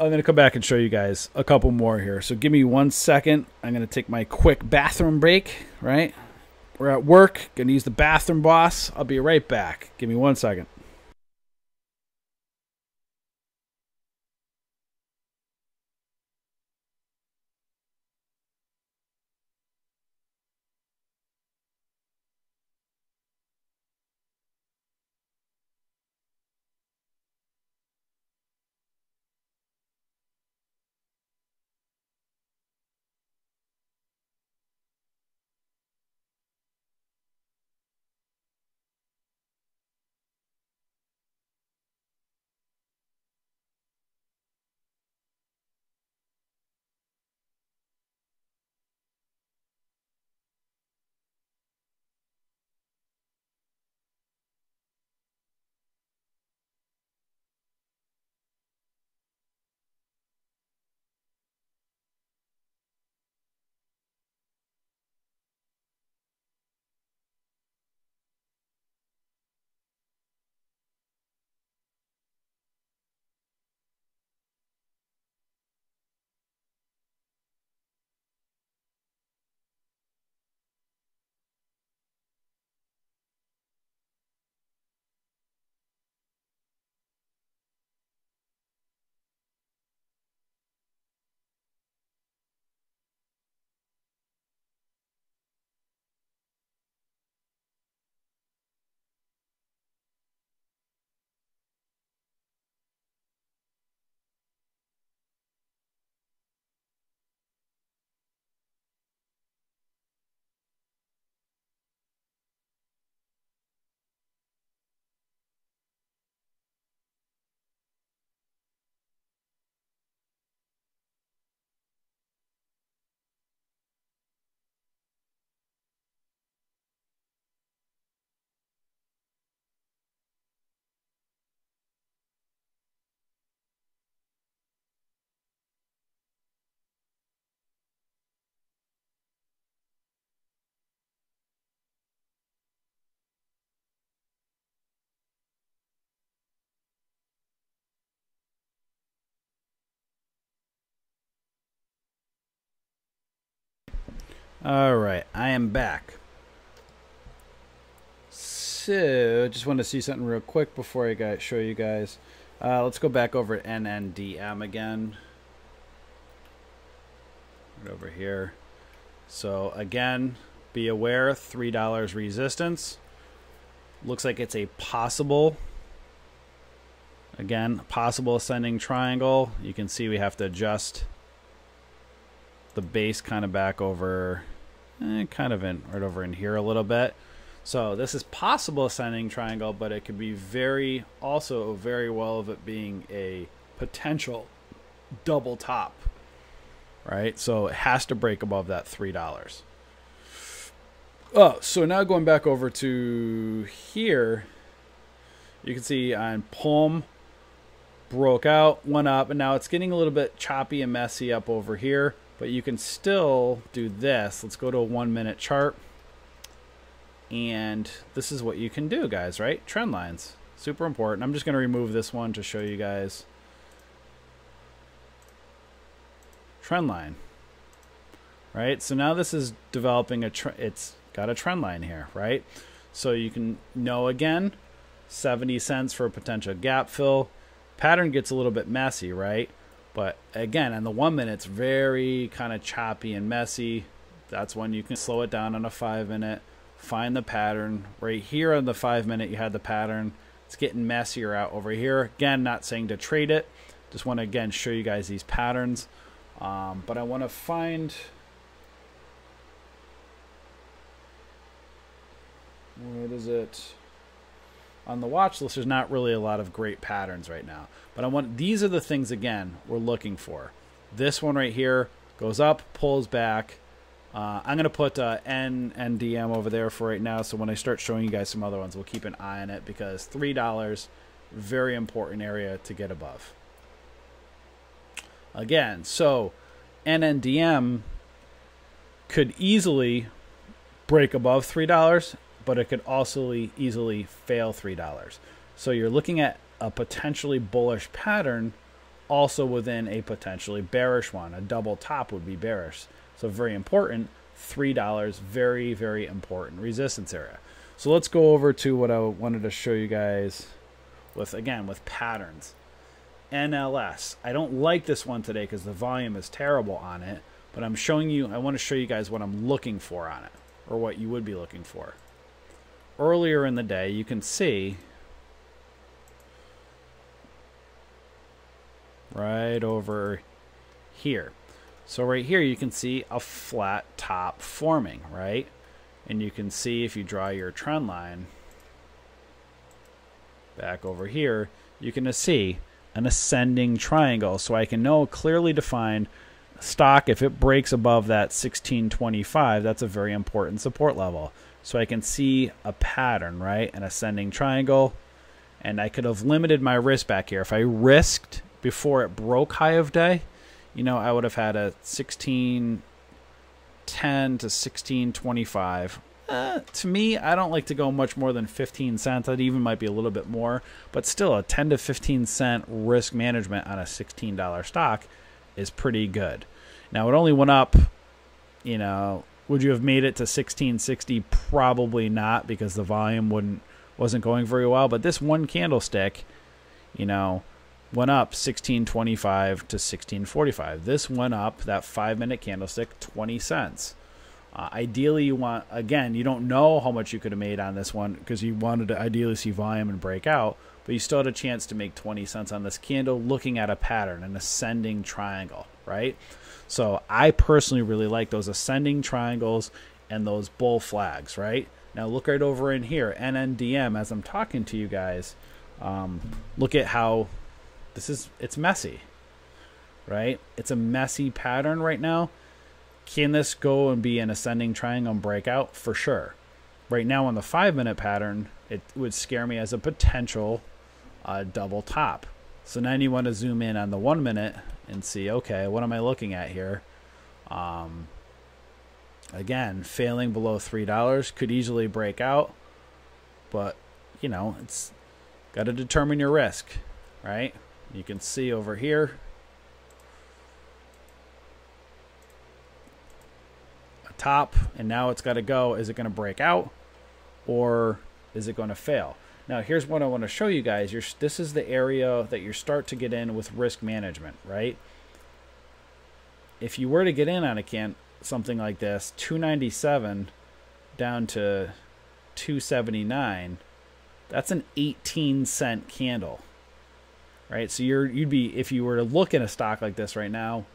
I'm going to come back and show you guys a couple more here. So give me 1 second. I'm going to take my quick bathroom break, right? We're at work. Going to use the bathroom, boss. I'll be right back. Give me 1 second. All right, I am back. So, just want to see something real quick before I show you guys. Let's go back over to NNDM again. Right over here. So again, be aware, $3 resistance. Looks like it's a possible, again, possible ascending triangle. You can see we have to adjust the base kind of back over, kind of in right over in here a little bit. So this is possible ascending triangle, but it could be also very well of it being a potential double top, right? So it has to break above that $3. Oh, so now going back over to here, you can see on Palm broke out, went up, and now it's getting a little bit choppy and messy up over here, but you can still do this. Let's go to a 1 minute chart. And this is what you can do, guys, right? Trend lines, super important. I'm just going to remove this one to show you guys. Trend line, right? So now this is developing it's got a trend line here, right? So you can know, again, 70 cents for a potential gap fill. Pattern gets a little bit messy, right? But again, on the 1 minute, it's very kind of choppy and messy. That's when you can slow it down on a 5 minute. Find the pattern. Right here on the 5 minute, you had the pattern. It's getting messier out over here. Again, not saying to trade it. Just want to, again, show you guys these patterns. But I want to find... What is it? On the watch list, there's not really a lot of great patterns right now. But these are the things, again, we're looking for. This one right here goes up, pulls back. I'm going to put NNDM over there for right now, so when I start showing you guys some other ones, we'll keep an eye on it, because $3, very important area to get above. Again, so NNDM could easily break above $3, but it could also easily fail $3. So you're looking at a potentially bullish pattern also within a potentially bearish one. A double top would be bearish. So very important, $3, very, very important resistance area. So let's go over to what I wanted to show you guys with, again, with patterns. NLS. I don't like this one today because the volume is terrible on it, but I want to show you guys what I'm looking for on it, or what you would be looking for. Earlier in the day, you can see right over here. So right here, you can see a flat top forming, right? And you can see if you draw your trend line back over here, you can see an ascending triangle. So I can know clearly defined stock, if it breaks above that 1625, that's a very important support level. So I can see a pattern, right? An ascending triangle. And I could have limited my risk back here. If I risked before it broke high of day, you know, I would have had a 1610 to 1625. To me, I don't like to go much more than 15 cents. That even might be a little bit more, but still a 10 to 15 cent risk management on a $16 stock is pretty good. Now it only went up, you know, would you have made it to 1660? Probably not, because the volume wasn't going very well. But this one candlestick, you know, went up 1625 to 1645. This went up, that 5 minute candlestick, 20 cents. Ideally, you want, again, you don't know how much you could have made on this one because you wanted to ideally see volume and break out, but you still had a chance to make 20 cents on this candle looking at a pattern, an ascending triangle, right? So I personally really like those ascending triangles and those bull flags, right? Now look right over in here, NNDM, as I'm talking to you guys, look at how it's messy, right? It's a messy pattern right now. Can this go and be an ascending triangle and break out? For sure. Right now on the 5 minute pattern, it would scare me as a potential double top. So now you want to zoom in on the 1 minute and see, okay, what am I looking at here? Again, failing below $3 could easily break out, but you know, it's got to determine your risk, right? You can see over here top, and now it's got to go. Is it going to break out, or is it going to fail? Now, here's what I want to show you guys. This is the area that you start to get in with risk management, right? If you were to get in on something like this, 297 down to 279, that's an 18-cent candle, right? So you'd be, if you were to look at a stock like this right now,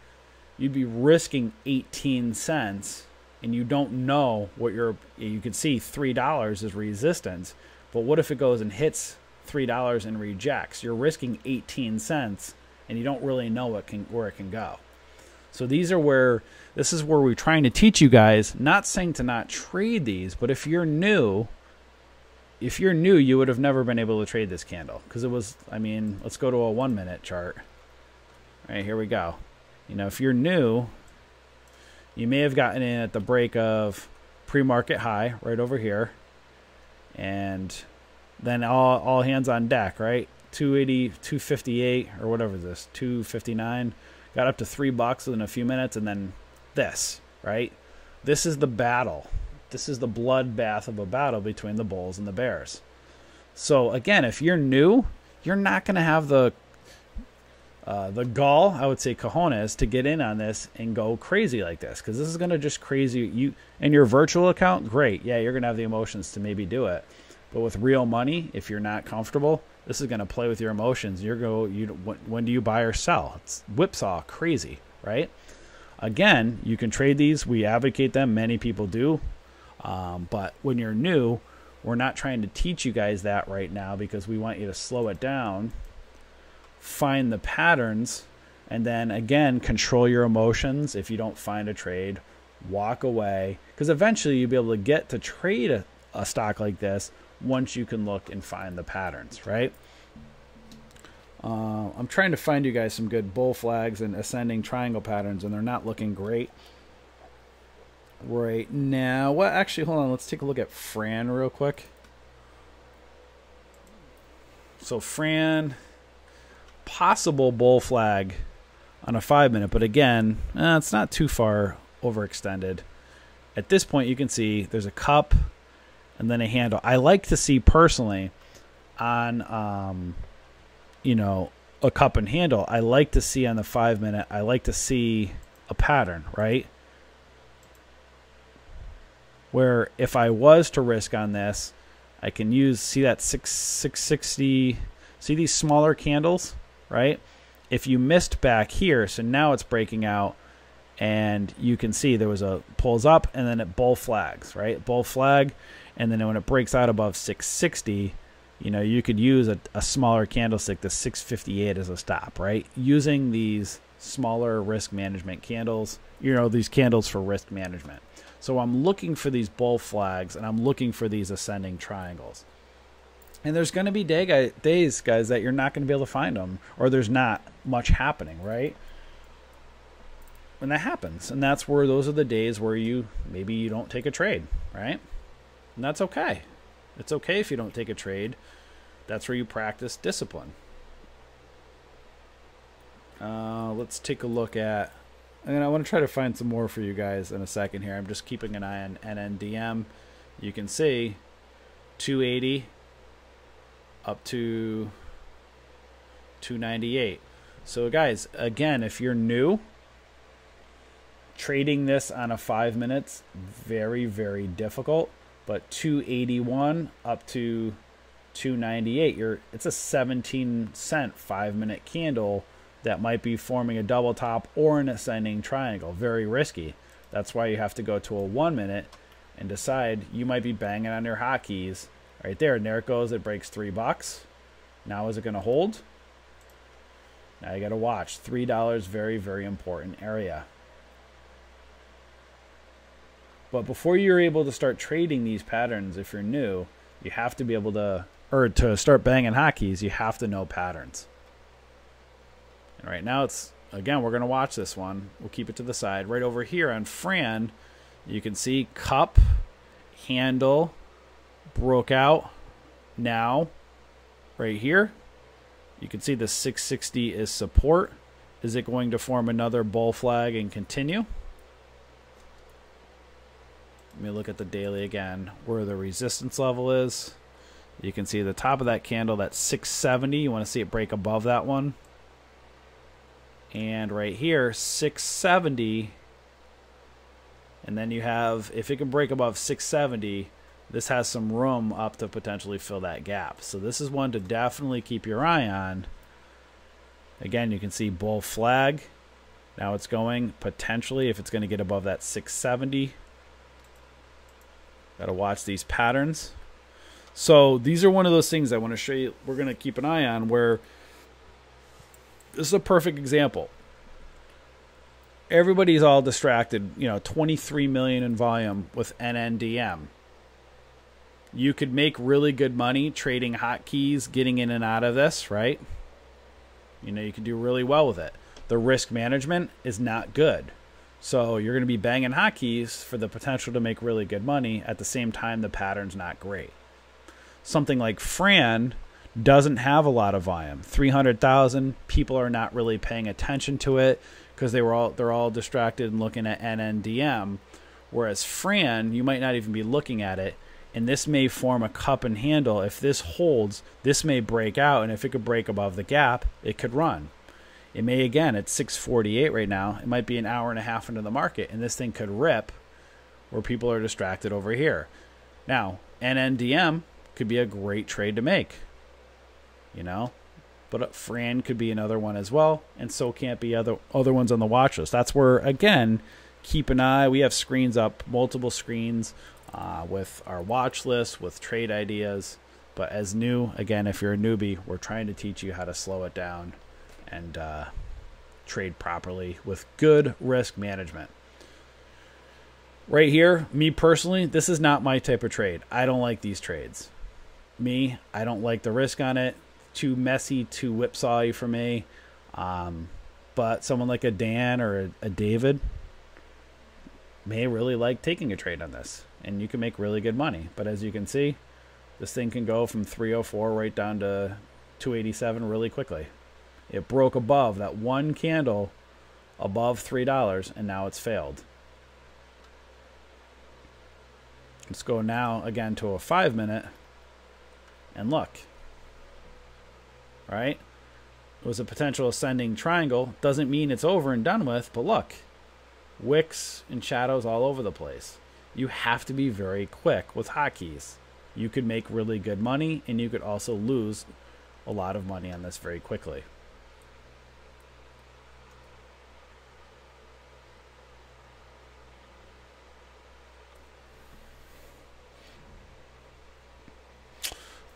you'd be risking 18 cents, and you don't know what you can see $3 is resistance. But what if it goes and hits $3 and rejects? You're risking 18 cents, and you don't really know where it can go. So this is where we're trying to teach you guys, not saying to not trade these, but if you're new, you would have never been able to trade this candle, because it was, I mean, let's go to a 1 minute chart. All right, here we go. You know, if you're new, you may have gotten in at the break of pre-market high right over here. And then all hands on deck, right? 280, 258, or whatever this, 259. Got up to $3 within a few minutes, and then this, right? This is the battle. This is the bloodbath of a battle between the Bulls and the Bears. So again, if you're new, you're not going to have the gall, I would say cojones, to get in on this and go crazy like this, because this is going to just crazy you in your virtual account. Great, yeah, you're going to have the emotions to maybe do it, but with real money, if you're not comfortable, this is going to play with your emotions. When do you buy or sell? It's whipsaw crazy, right? Again, you can trade these. We advocate them. Many people do, but when you're new, we're not trying to teach you guys that right now, because we want you to slow it down, find the patterns, and then again control your emotions. If you don't find a trade, walk away, because eventually you'll be able to get to trade a stock like this once you can look and find the patterns, right? I'm trying to find you guys some good bull flags and ascending triangle patterns, and they're not looking great right now. Well, actually, hold on, let's take a look at Fran real quick. So Fran, possible bull flag on a 5 minute, but again, it's not too far overextended. At this point, you can see there's a cup and then a handle. I like to see personally on a cup and handle, I like to see on the 5 minute, I like to see a pattern, right? Where if I was to risk on this, I can see that 660, see these smaller candles, right? If you missed back here, so now it's breaking out, and you can see there was a pulls up and then it bull flags, right? Bull flag, and then when it breaks out above 660, you could use a smaller candlestick, the 658 as a stop, right? Using these smaller risk management candles, these candles for risk management. So I'm looking for these bull flags, and I'm looking for these ascending triangles. And there's going to be days, guys, that you're not going to be able to find them, or there's not much happening, right? And that happens. And that's where those are the days where maybe you don't take a trade, right? And that's okay. It's okay if you don't take a trade. That's where you practice discipline. Let's take a look at, and I want to try to find some more for you guys in a second here. I'm just keeping an eye on NNDM. You can see 280 up to 298. So guys, again, if you're new, trading this on a 5 minutes, very, very difficult. But 281 up to 298, it's a 17-cent 5 minute candle that might be forming a double top or an ascending triangle. Very risky. That's why you have to go to a 1 minute and decide. You might be banging on your hotkeys right there, and there it goes. It breaks $3. Now is it going to hold? Now you got to watch. $3, very, very important area. But before you're able to start trading these patterns, if you're new, you have to be able to, or to start banging hotkeys, you have to know patterns. And right now again, we're going to watch this one. We'll keep it to the side. Right over here on Fran, you can see cup, handle, broke out. Now, right here, you can see the 660 is support. Is it going to form another bull flag and continue? Let me look at the daily again, where the resistance level is. You can see the top of that candle, that's 670. You want to see it break above that one. And right here, 670. And then you have, if it can break above 670, this has some room up to potentially fill that gap. So this is one to definitely keep your eye on. Again, you can see bull flag. Now it's going potentially, if it's going to get above that 670. Got to watch these patterns. So these are one of those things I want to show you we're going to keep an eye on, where this is a perfect example. Everybody's all distracted, you know, 23 million in volume with NNDM. You could make really good money trading hotkeys, getting in and out of this, right? You know, you can do really well with it. The risk management is not good. So you're going to be banging hotkeys for the potential to make really good money. At the same time, the pattern's not great. Something like Fran doesn't have a lot of volume. 300,000 people are not really paying attention to it because they're all distracted and looking at NNDM. Whereas Fran, you might not even be looking at it, and this may form a cup and handle. If this holds, this may break out, and if it could break above the gap, it could run. It may, again, it's 6:48 right now. It might be an hour and a half into the market, and this thing could rip where people are distracted over here. Now, NNDM could be a great trade to make, you know, but Fran could be another one as well, and so can't be other ones on the watch list. That's where, again, keep an eye. We have screens up, multiple screens with our watch list, with trade ideas. But as new, again, if you're a newbie, we're trying to teach you how to slow it down and trade properly with good risk management. Right here, me personally, this is not my type of trade. I don't like these trades. I don't like the risk on it. Too messy, too whipsawy for me. But someone like a Dan or a David may really like taking a trade on this, and you can make really good money. But as you can see, this thing can go from 304 right down to 287 really quickly. It broke above that one candle above $3, and now it's failed. Let's go now again to a 5-minute and look. Right? It was a potential ascending triangle. Doesn't mean it's over and done with, but look. Wicks and shadows all over the place. You have to be very quick with hotkeys. You could make really good money, and you could also lose a lot of money on this very quickly.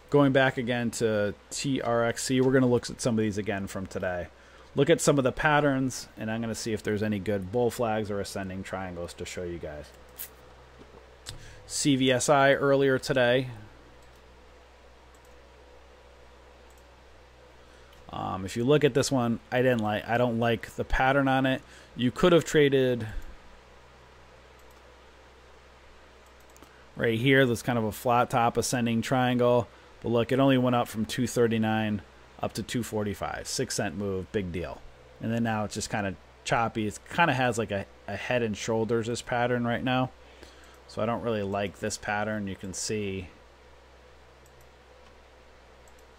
Going back again to TRXC, we're going to look at some of these again from today. Look at some of the patterns, and I'm going to see if there's any good bull flags or ascending triangles to show you guys. CVSI earlier today. If you look at this one, I don't like the pattern on it. You could have traded right here. There's kind of a flat top ascending triangle. But look, it only went up from 239 up to 245. 6-cent move, big deal. And then now it's just kind of choppy. It kind of has like a head and shoulders, this pattern right now. So I don't really like this pattern. You can see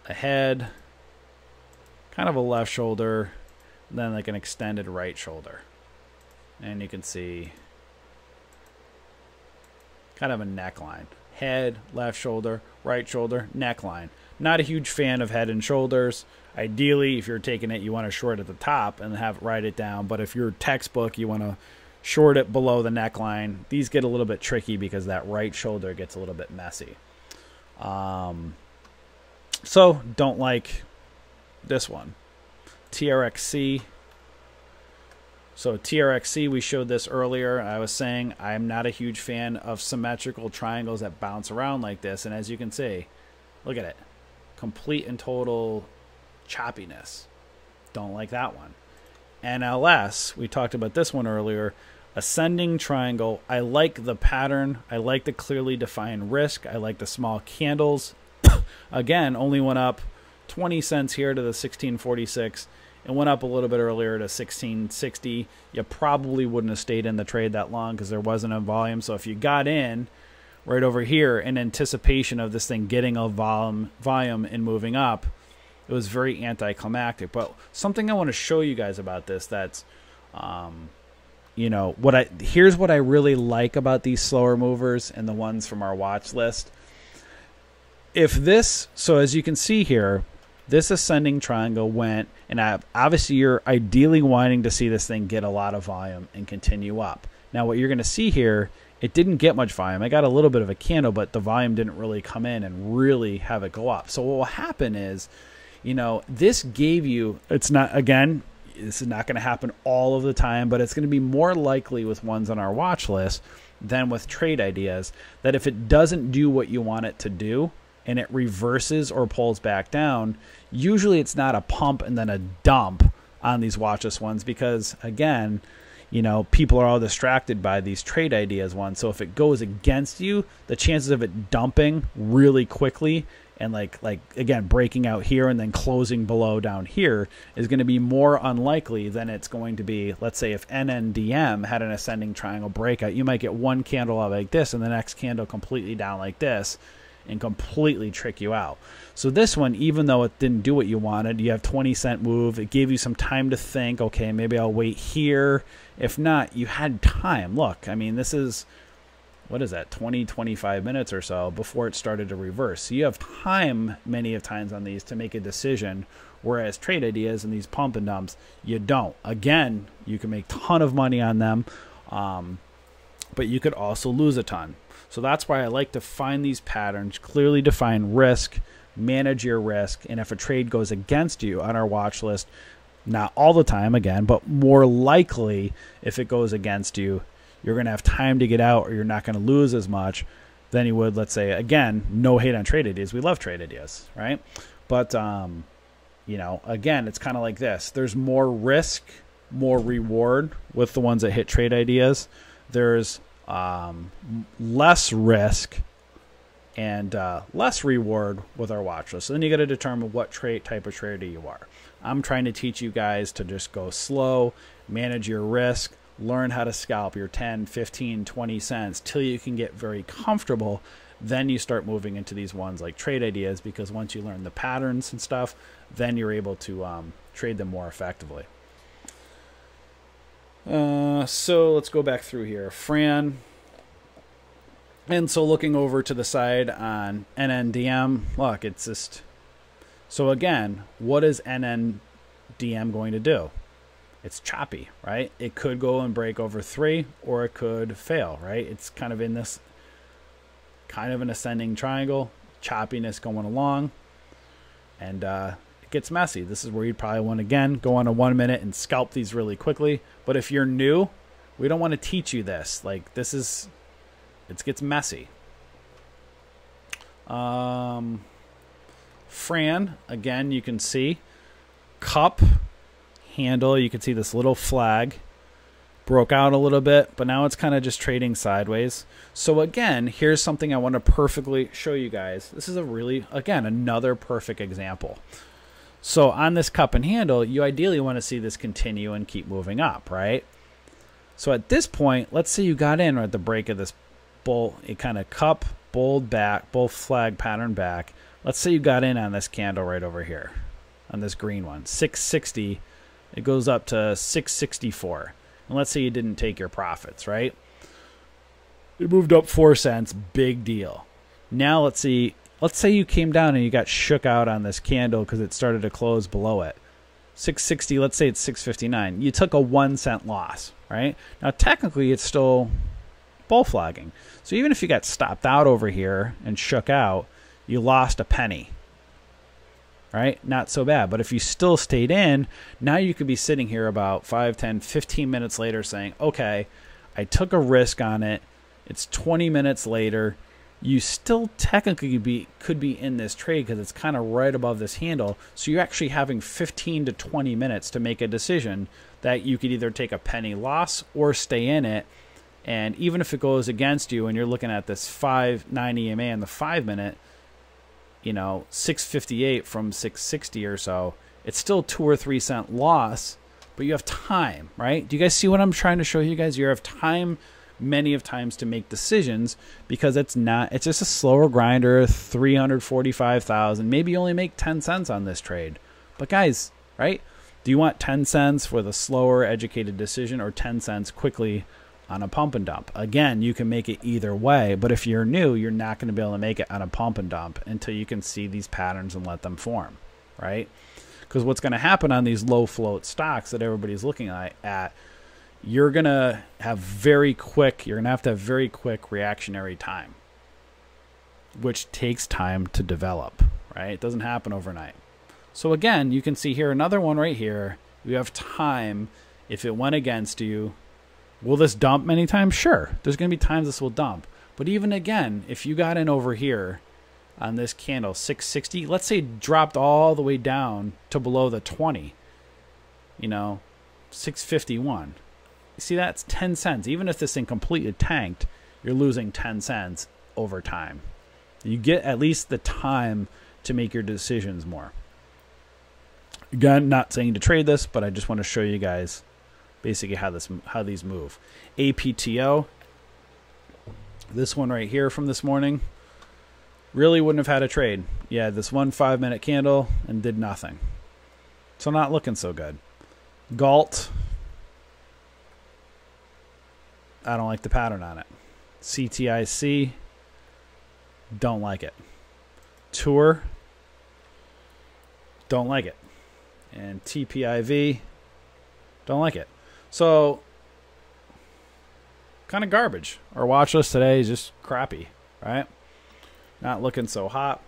a head, kind of a left shoulder, and then like an extended right shoulder. And you can see kind of a neckline. Head, left shoulder, right shoulder, neckline. Not a huge fan of head and shoulders. Ideally, if you're taking it, you want to short at the top and write it down. But if you're textbook, you want to short it below the neckline. These get a little bit tricky because that right shoulder gets a little bit messy. So don't like this one. TRXC. So TRXC, we showed this earlier. I was saying I'm not a huge fan of symmetrical triangles that bounce around like this. And as you can see, look at it. Complete and total choppiness. Don't like that one. NLS, we talked about this one earlier. Ascending triangle. I like the pattern. I like the clearly defined risk. I like the small candles. Again, only went up 20 cents here to the 1646. it went up a little bit earlier to 1660, you probably wouldn't have stayed in the trade that long because there wasn't a volume. So if you got in right over here in anticipation of this thing getting a volume and moving up, it was very anticlimactic. But something I want to show you guys about this, that's you know, here's what I really like about these slower movers and the ones from our watch list. If this, so as you can see here, this ascending triangle went, and obviously you're ideally wanting to see this thing get a lot of volume and continue up. Now what you're going to see here, it didn't get much volume. I got a little bit of a candle, but the volume didn't really come in and really have it go up. So what will happen is, you know, this gave you, it's not, again, this is not going to happen all of the time, but it's going to be more likely with ones on our watch list than with trade ideas, that if it doesn't do what you want it to do and it reverses or pulls back down, usually it's not a pump and then a dump on these watch list ones, because again, you know, people are all distracted by these trade ideas ones. So if it goes against you, the chances of it dumping really quickly and like again breaking out here and then closing below down here is going to be more unlikely than it's going to be, let's say, if NNDM had an ascending triangle breakout. You might get one candle out like this and the next candle completely down like this and completely trick you out. So this one, even though it didn't do what you wanted, you have 20-cent move, it gave you some time to think, okay, maybe I'll wait here. If not, you had time. Look, I mean, this is, what is that, 25 minutes or so before it started to reverse. So you have time many of times on these to make a decision, whereas trade ideas and these pump and dumps, you don't. Again, you can make a ton of money on them, but you could also lose a ton. So that's why I like to find these patterns, clearly define risk, manage your risk, and if a trade goes against you on our watch list, not all the time again, but more likely if it goes against you, you're going to have time to get out, or you're not going to lose as much than you would, let's say, again, no hate on trade ideas. We love trade ideas, right? But, you know, again, it's kind of like this. There's more risk, more reward with the ones that hit trade ideas. There's less risk and less reward with our watch list. So then you got to determine what type of trader you are. I'm trying to teach you guys to just go slow, manage your risk, learn how to scalp your 10, 15, 20 cents till you can get very comfortable. Then you start moving into these ones like trade ideas, because once you learn the patterns and stuff, then you're able to trade them more effectively. So let's go back through here. Fran. And so looking over to the side on NNDM, look, it's just, so again, what is NNDM going to do? It's choppy, right? It could go and break over 3, or it could fail, right? It's kind of in this kind of an ascending triangle, choppiness going along, and it gets messy. This is where you'd probably want to, again, go on a 1 minute and scalp these really quickly. But if you're new, we don't want to teach you this. Like, this is, it gets messy. Fran, again, you can see cup handle, you can see this little flag broke out a little bit, but now it's kind of just trading sideways. So again, here's something I want to perfectly show you guys. This is a really, again, another perfect example. So on this cup and handle, you ideally want to see this continue and keep moving up, right? So at this point, let's say you got in at the break of this bull, it kind of cup, bold back, bull flag pattern back. Let's say you got in on this candle right over here, on this green one, 660. It goes up to 664. And let's say you didn't take your profits, right? It moved up 4 cents, big deal. Now let's say you came down and you got shook out on this candle because it started to close below it. 660, let's say it's 659. You took a 1 cent loss, right? Now technically it's still bull flagging. So even if you got stopped out over here and shook out, you lost a penny. Right? Not so bad. But if you still stayed in, now you could be sitting here about 5, 10, 15 minutes later saying, okay, I took a risk on it. It's 20 minutes later. You still technically could be in this trade because it's kind of right above this handle. So you're actually having 15 to 20 minutes to make a decision that you could either take a penny loss or stay in it. And even if it goes against you and you're looking at this 5.9 EMA in the 5 minute, you know, 658 from 660 or so, It's still 2 or 3 cent loss, but you have time, right? Do you guys see what I'm trying to show you guys? You have time many of times to make decisions because it's just a slower grinder, 345,000. Maybe you only make 10 cents on this trade. But guys, right? Do you want 10 cents for the slower educated decision or 10 cents quickly on a pump and dump? Again, you can make it either way, but if you're new, you're not going to be able to make it on a pump and dump until you can see these patterns and let them form, right? Because what's going to happen on these low float stocks that everybody's looking at, you're going to have very quick reactionary time, which takes time to develop, right? It doesn't happen overnight. So again, you can see here another one right here. You have time. If it went against you, will this dump many times? Sure. There's going to be times this will dump. But even again, if you got in over here on this candle, 660, let's say dropped all the way down to below the 20, 651. You see, that's 10 cents. Even if this thing completely tanked, you're losing 10 cents over time. You get at least the time to make your decisions more. Again, not saying to trade this, but I just want to show you guys basically how these move. APTO, this one right here from this morning, really wouldn't have had a trade. Yeah, this 1 5-minute candle and did nothing. So not looking so good. Galt, I don't like the pattern on it. CTIC, don't like it. Tour, don't like it. And TPIV, don't like it. So, kind of garbage. Our watch list today is just crappy, right? Not looking so hot.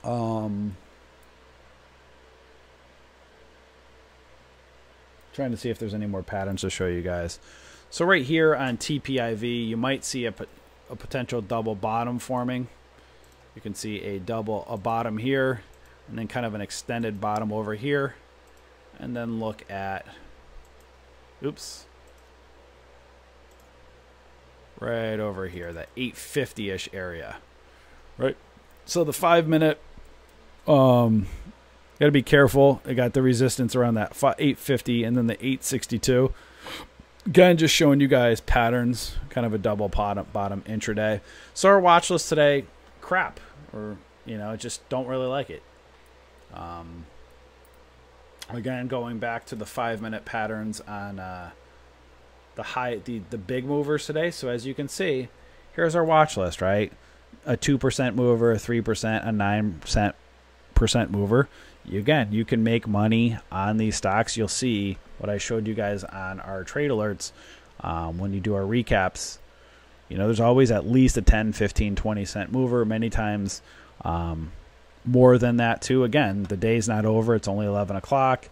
Trying to see if there's any more patterns to show you guys. So right here on TPIV, you might see a potential double bottom forming. You can see a bottom here, and then kind of an extended bottom over here. And then look at, right over here, that 850-ish area, right? So the 5-minute, got to be careful. It got the resistance around that 850 and then the 862. Again, just showing you guys patterns, kind of a double bottom intraday. So our watch list today, crap, or just don't really like it. Again, going back to the 5-minute patterns on the big movers today. So as you can see, here's our watch list, right? A 2% mover, a 3%, a 9% mover. You can make money on these stocks. You'll see what I showed you guys on our trade alerts when you do our recaps. There's always at least a 10, 15, 20 cent mover. Many times more than that too. Again, the day's not over. It's only 11 o'clock.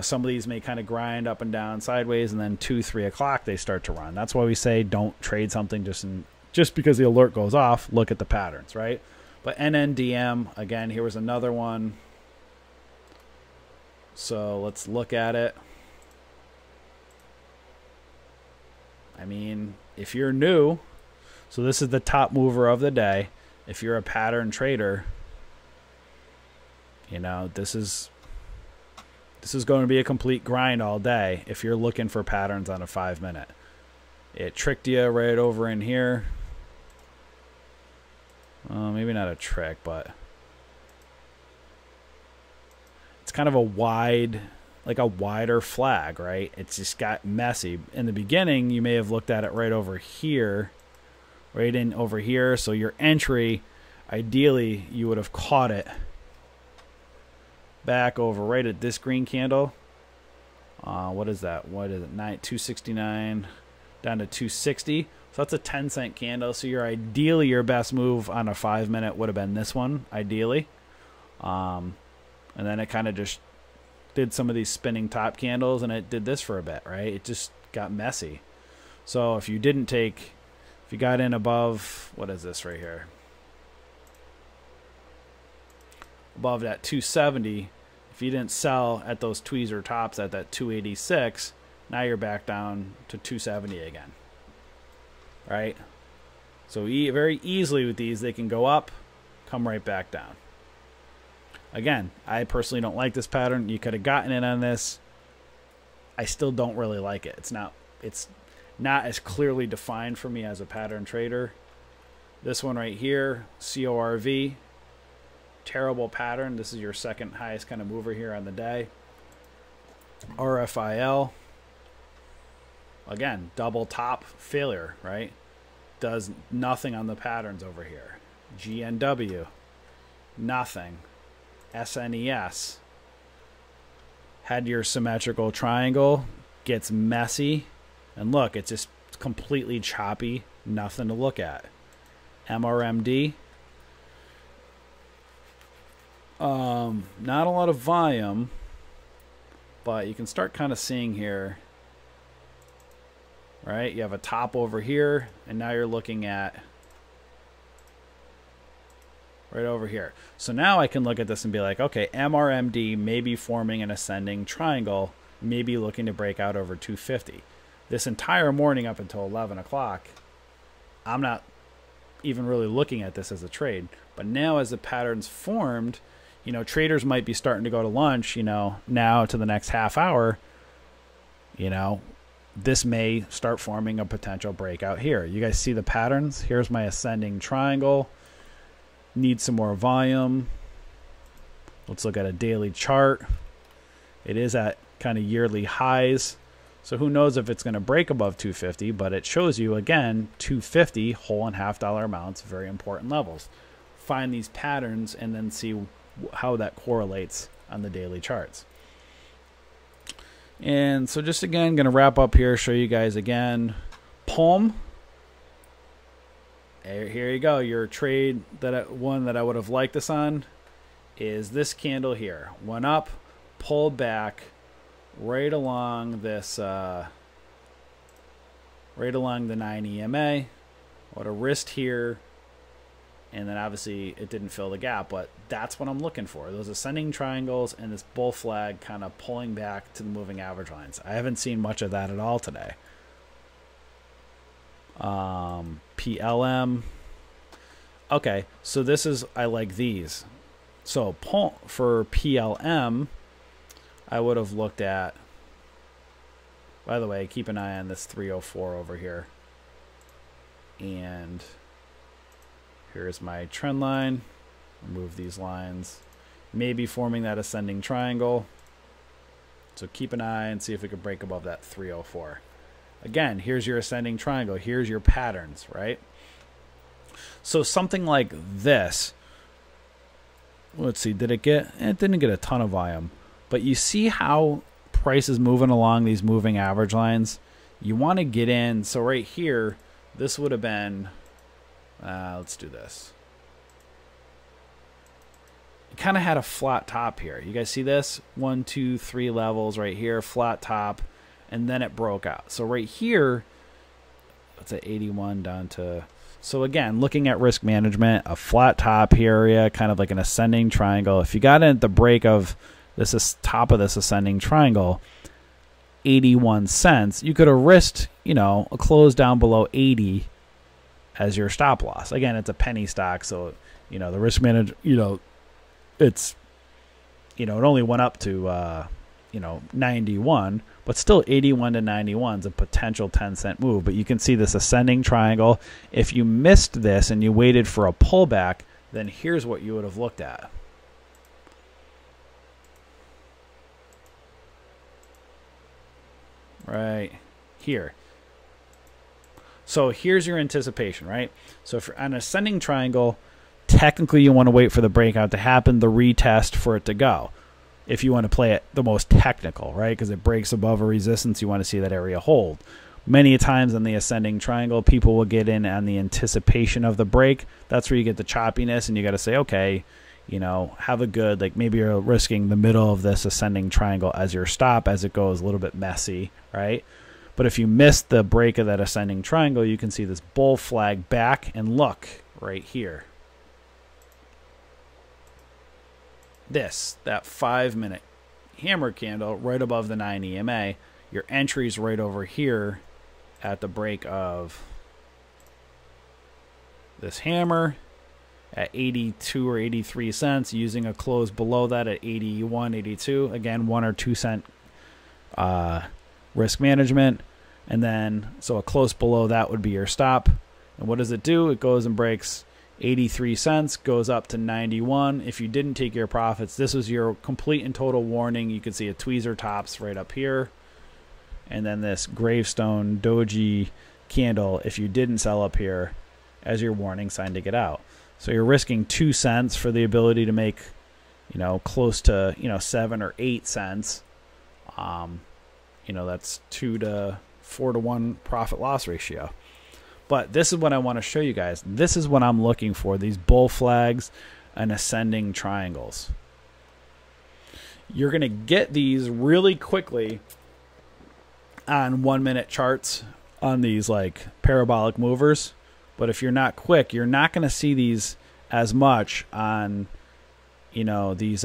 Some of these may kind of grind up and down sideways, and then 2, 3 o'clock they start to run. That's why we say don't trade something just because the alert goes off. Look at the patterns, right? But NNDM, again, here was another one. So let's look at it. I mean, if you're new, so this is the top mover of the day. If you're a pattern trader, this is going to be a complete grind all day if you're looking for patterns on a 5-minute. It tricked you right over in here. Maybe not a trick, but it's kind of a wider flag, right? It's just got messy. In the beginning, you may have looked at it right over here, right in over here. So your entry, ideally, you would have caught it back over right at this green candle. What is that? What is it? 269 down to 260. So that's a 10-cent candle. So your best move on a 5-minute would have been this one, ideally. And then it kind of just did some of these spinning top candles, and it did this for a bit, right? It just got messy. So if you got in above, what is this right here? Above that 270, if you didn't sell at those tweezer tops at that 286, now you're back down to 270 again, right? So very easily with these, they can go up, come right back down. Again, I personally don't like this pattern. You could have gotten in on this. I still don't really like it. It's not as clearly defined for me as a pattern trader. This one right here, CORV, terrible pattern. This is your second highest kind of mover here on the day. RFIL, again, double top failure, right? Does nothing on the patterns over here. GNW, nothing. SNES, had your symmetrical triangle, gets messy, and look, it's just completely choppy, nothing to look at. MRMD, not a lot of volume, but you can start kind of seeing here, right? You have a top over here, and now you're looking at right over here. So now I can look at this and be like, okay, MRMD may be forming an ascending triangle, maybe looking to break out over 250. This entire morning up until 11 o'clock, I'm not even really looking at this as a trade. But now as the pattern's formed, you know, traders might be starting to go to lunch, you know, now to the next half hour, you know, this may start forming a potential breakout here. You guys see the patterns? Here's my ascending triangle. Need some more volume. Let's look at a daily chart. It is at kind of yearly highs. So who knows if it's going to break above 250, but it shows you, again, 250 whole and half dollar amounts, very important levels. Find these patterns and then see how that correlates on the daily charts. And so just again, going to wrap up here, show you guys again. Palm. Here you go. Your trade, one that I would have liked this on is this candle here. Went up, pulled back right along this, right along the 9 EMA. What a wrist here. And then obviously it didn't fill the gap, but that's what I'm looking for. Those ascending triangles and this bull flag kind of pulling back to the moving average lines. I haven't seen much of that at all today. PLM. Okay, so this is, I like these. So for PLM, I would have looked at, by the way, keep an eye on this 304 over here. And here's my trend line. Remove these lines. Maybe forming that ascending triangle. So keep an eye and see if we could break above that 304. Again, here's your ascending triangle. Here's your patterns, right? So something like this. Let's see, did it get? It didn't get a ton of volume. But you see how price is moving along these moving average lines? You want to get in. So right here, this would have been, let's do this. It kind of had a flat top here. You guys see this? 1, 2, 3 levels right here, flat top. And then it broke out. So right here, it's at 81 down to, so again, looking at risk management, a flat top area, kind of like an ascending triangle. If you got in at the break of this is top of this ascending triangle, 81 cents, you could have risked, you know, a close down below 80 as your stop loss. Again, it's a penny stock, so, you know, the risk manager, you know, it's, you know, it only went up to, you know, 91, but still 81 to 91 is a potential 10-cent move. But you can see this ascending triangle. If you missed this and you waited for a pullback, then here's what you would have looked at. Right here. So here's your anticipation, right? So if you're on an ascending triangle, technically you want to wait for the breakout to happen, the retest for it to go. If you want to play it the most technical, right? Because it breaks above a resistance, you want to see that area hold. Many times in the ascending triangle, people will get in on the anticipation of the break. That's where you get the choppiness, and you got to say, okay, you know, have a good, like maybe you're risking the middle of this ascending triangle as your stop as it goes a little bit messy, right? But if you miss the break of that ascending triangle, you can see this bull flag back, and look right here. This, that 5-minute hammer candle right above the 9 EMA, your entry's right over here at the break of this hammer, at 82 or 83 cents, using a close below that at 81, 82. Again, 1 or 2 cent risk management. And then, so a close below that would be your stop. And what does it do? It goes and breaks 83 cents, goes up to 91. If you didn't take your profits, this was your complete and total warning. You can see a tweezer tops right up here. And then this gravestone doji candle, if you didn't sell up here, as your warning sign to get out. So you're risking 2 cents for the ability to make, you know, close to, you know, 7 or 8 cents. You know, that's 2 to 4 to 1 profit loss ratio. But this is what I want to show you guys. This is what I'm looking for, these bull flags and ascending triangles. You're going to get these really quickly on 1 minute charts on these like parabolic movers. But if you're not quick, you're not going to see these as much on, you know, these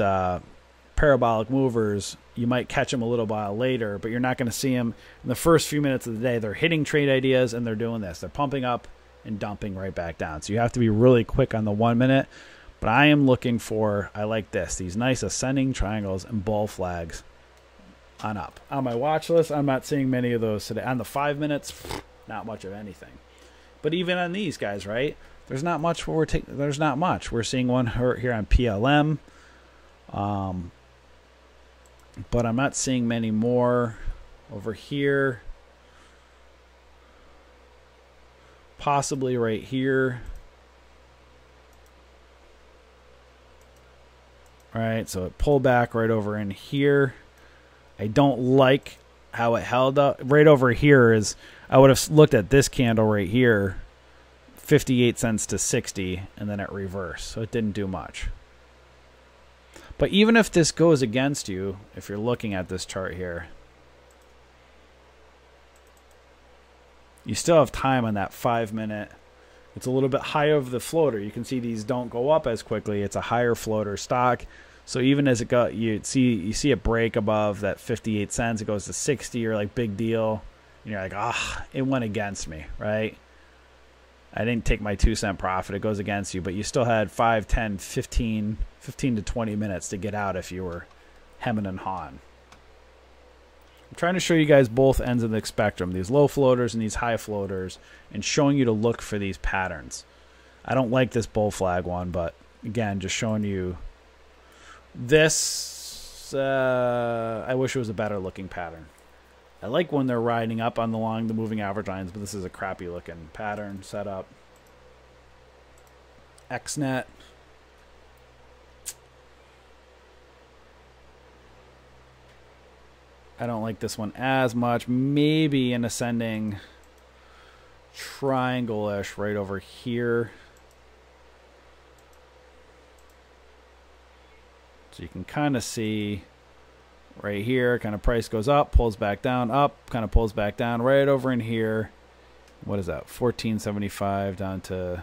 parabolic movers. You might catch them a little while later, but you're not going to see them in the first few minutes of the day. They're hitting trade ideas and they're doing this. They're pumping up and dumping right back down. So you have to be really quick on the 1 minute. But I am looking for, I like this, these nice ascending triangles and bull flags on up. On my watch list, I'm not seeing many of those today. On the 5 minutes, not much of anything. But even on these guys, right? There's not much where we're taking. There's not much. We're seeing one here on PLM, but I'm not seeing many more over here. Possibly right here. All right, so it pulled back right over in here. I don't like how it held up. Right over here is, I would have looked at this candle right here, 58 cents to 60, and then it reversed. So it didn't do much. But even if this goes against you, if you're looking at this chart here, you still have time on that 5 minute. It's a little bit high over the floater. You can see these don't go up as quickly. It's a higher floater stock. So even as it got, you see it break above that 58 cents, it goes to 60. You're like, big deal. And you're like, ah, it went against me, right? I didn't take my 2 cent profit. It goes against you, but you still had 5, 10, 15 to 20 minutes to get out if you were hemming and hawing. I'm trying to show you guys both ends of the spectrum, these low floaters and these high floaters, and showing you to look for these patterns. I don't like this bull flag one, but again, just showing you this. I wish it was a better looking pattern. I like when they're riding up on along the moving average lines, but this is a crappy looking pattern setup. XNet. I don't like this one as much. Maybe an ascending triangle-ish right over here. So you can kind of see right here, kind of price goes up, pulls back down, up, kind of pulls back down, right over in here. What is that? 1475 down to,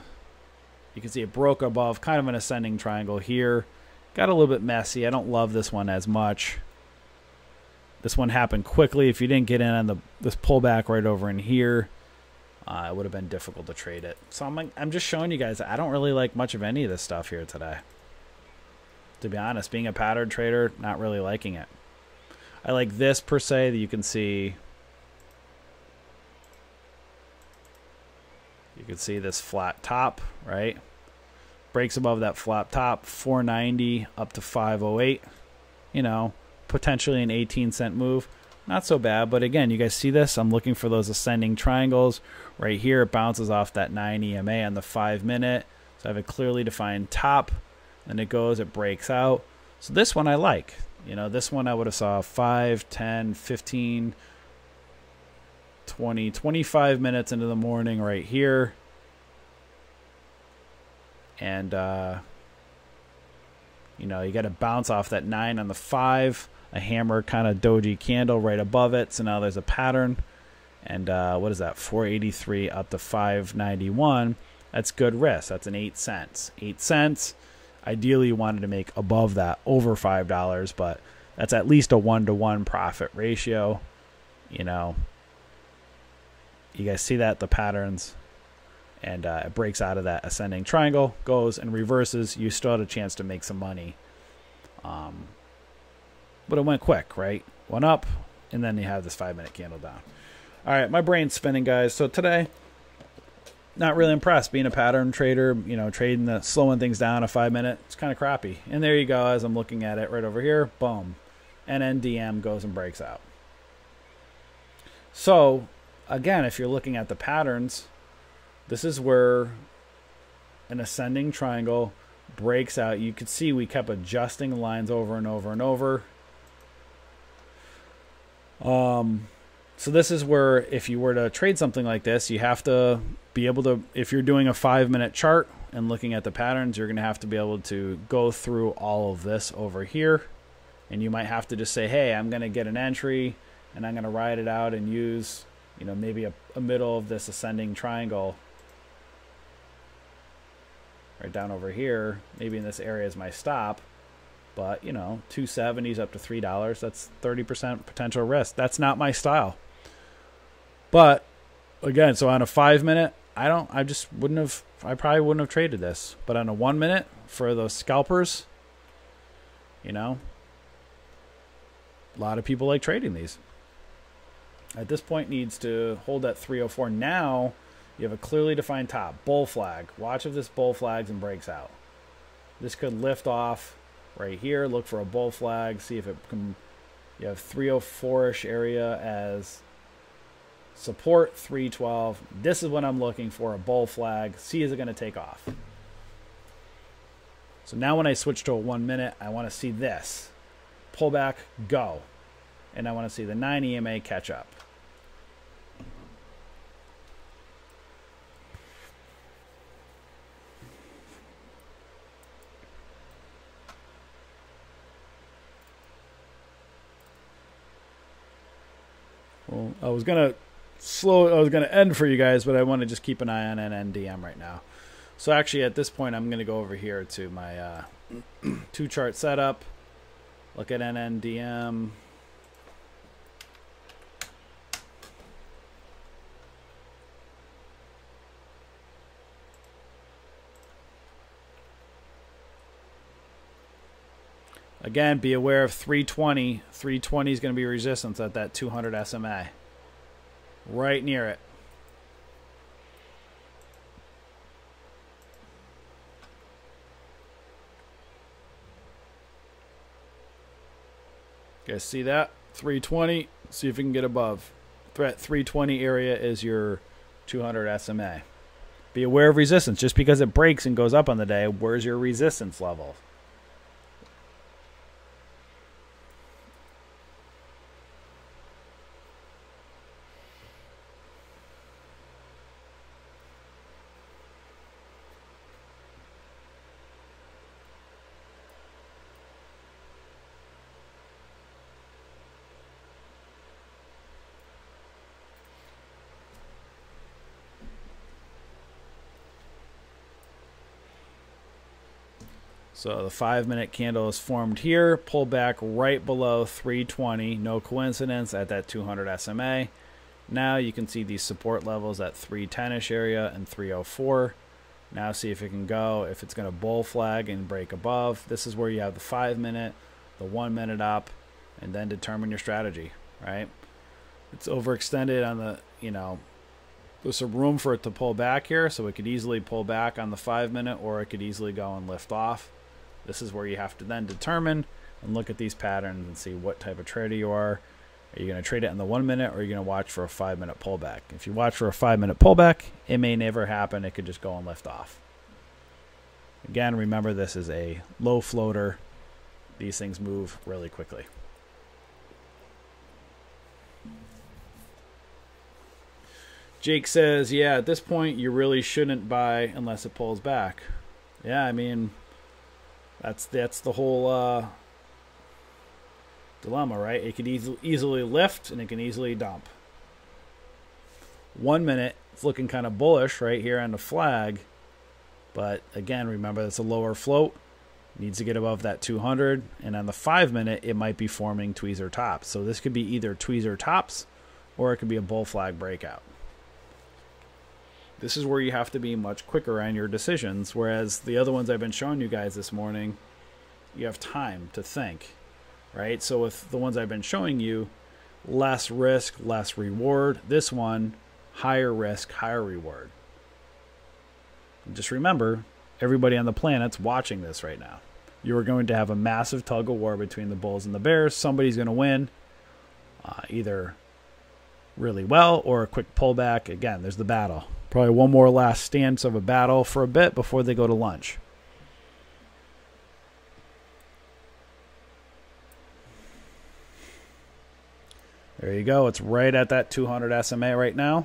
you can see it broke above, kind of an ascending triangle here. Got a little bit messy. I don't love this one as much. This one happened quickly. If you didn't get in on this pullback right over in here, it would have been difficult to trade it. So I'm just showing you guys, I don't really like much of any of this stuff here today. To be honest, being a pattern trader, not really liking it. I like this per se, that you can see. You can see this flat top, right? Breaks above that flat top, 490 up to 508. You know, potentially an 18-cent move. Not so bad, but again, you guys see this? I'm looking for those ascending triangles. Right here, it bounces off that 9 EMA on the 5 minute. So I have a clearly defined top. Then it goes, it breaks out. So this one I like. You know, this one I would have saw 5, 10, 15, 20, 25 minutes into the morning right here. And, you know, you got to bounce off that 9 on the 5. A hammer kind of doji candle right above it. So now there's a pattern. And what is that? 483 up to 591. That's good risk. That's an 8 cents. 8 cents. Ideally, you wanted to make above that, over $5, but that's at least a 1-to-1 profit ratio. You know, you guys see that, the patterns. and it breaks out of that ascending triangle, goes and reverses. You still had a chance to make some money. But it went quick, right? Went up, and then you have this 5-minute candle down. All right, my brain's spinning, guys. So today, not really impressed being a pattern trader, you know, slowing things down a 5-minute. It's kind of crappy. And there you go, as I'm looking at it right over here, boom. NNDM goes and breaks out. So, again, if you're looking at the patterns, this is where an ascending triangle breaks out. You could see we kept adjusting lines over and over and over. So this is where if you were to trade something like this, you have to be able to, if you're doing a 5-minute chart and looking at the patterns, you're going to have to be able to go through all of this over here. And you might have to just say, hey, I'm going to get an entry and I'm going to ride it out and use, you know, maybe a middle of this ascending triangle right down over here. Maybe in this area is my stop. But, you know, 270s up to $3. That's 30% potential risk. That's not my style. But again, so on a 5-minute, I probably wouldn't have traded this. But on a 1-minute, for those scalpers, you know, a lot of people like trading these. At this point, needs to hold that 304. Now you have a clearly defined top. Bull flag. Watch if this bull flags and breaks out. This could lift off right here. Look for a bull flag. See if it can. You have 304-ish area as support, 312. This is what I'm looking for, a bull flag. See, is it going to take off? So now when I switch to a 1-minute, I want to see this. Pull back, go. And I want to see the 9 EMA catch up. Well, I was gonna end for you guys, but I want to just keep an eye on NNDM right now. So actually, at this point, I'm gonna go over here to my 2-chart setup. Look at NNDM. Again, be aware of 320. 320 is going to be resistance at that 200 SMA. Right near it. Guys, see that? 320. See if you can get above. Threat 320 area is your 200 SMA. Be aware of resistance. Just because it breaks and goes up on the day, where's your resistance level? So the 5-minute candle is formed here, pull back right below 320, no coincidence, at that 200 SMA. Now you can see these support levels at 310-ish area and 304. Now see if it can go, if it's going to bull flag and break above. This is where you have the 5-minute, the 1-minute up, and then determine your strategy, right? It's overextended on the, you know, there's some room for it to pull back here, so it could easily pull back on the 5-minute, or it could easily go and lift off. This is where you have to then determine and look at these patterns and see what type of trader you are. Are you going to trade it in the 1-minute, or are you going to watch for a 5-minute pullback? If you watch for a 5-minute pullback, it may never happen. It could just go and lift off. Again, remember this is a low floater. These things move really quickly. Jake says, yeah, at this point, you really shouldn't buy unless it pulls back. Yeah, I mean, that's the whole dilemma, right? It could easily lift, and it can easily dump. 1 minute, it's looking kind of bullish right here on the flag. But again, remember, that's a lower float. Needs to get above that 200. And on the 5-minute, it might be forming tweezer tops. So this could be either tweezer tops, or it could be a bull flag breakout. This is where you have to be much quicker on your decisions, whereas the other ones I've been showing you guys this morning, you have time to think, right? So with the ones I've been showing you, less risk, less reward. This one, higher risk, higher reward. And just remember, everybody on the planet's watching this right now. You are going to have a massive tug of war between the Bulls and the Bears. Somebody's going to win, either really well or a quick pullback. Again, there's the battle. Probably one more last stance of a battle for a bit before they go to lunch. There you go. It's right at that 200 SMA right now.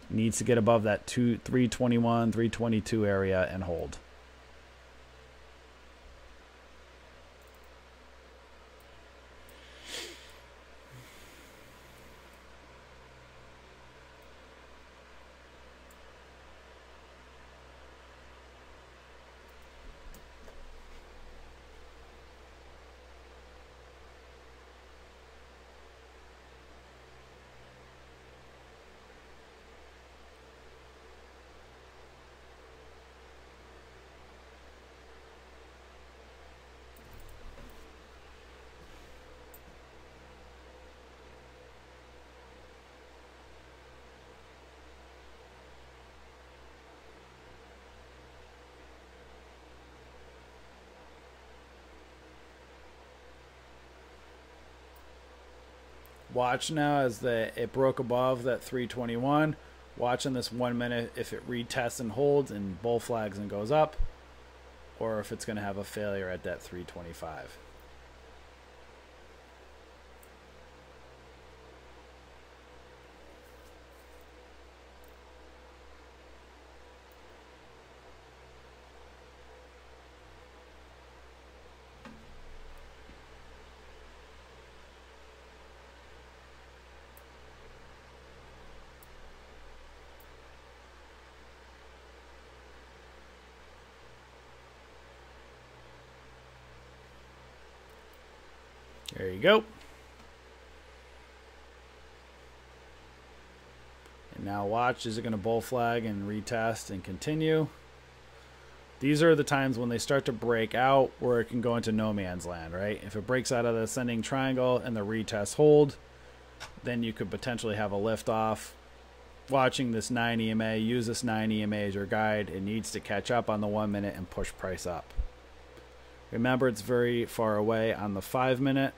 Needs to get above that 321, 322 area and hold. Watch now as it broke above that 321. Watch in this 1 minute if it retests and holds and bull flags and goes up, or if it's going to have a failure at that 325. There you go. And now watch, is it going to bull flag and retest and continue? These are the times when they start to break out where it can go into no man's land, right? If it breaks out of the ascending triangle and the retest hold, then you could potentially have a lift off. Watching this 9 EMA, use this 9 EMA as your guide. It needs to catch up on the 1 minute and push price up. Remember, it's very far away on the 5 minute.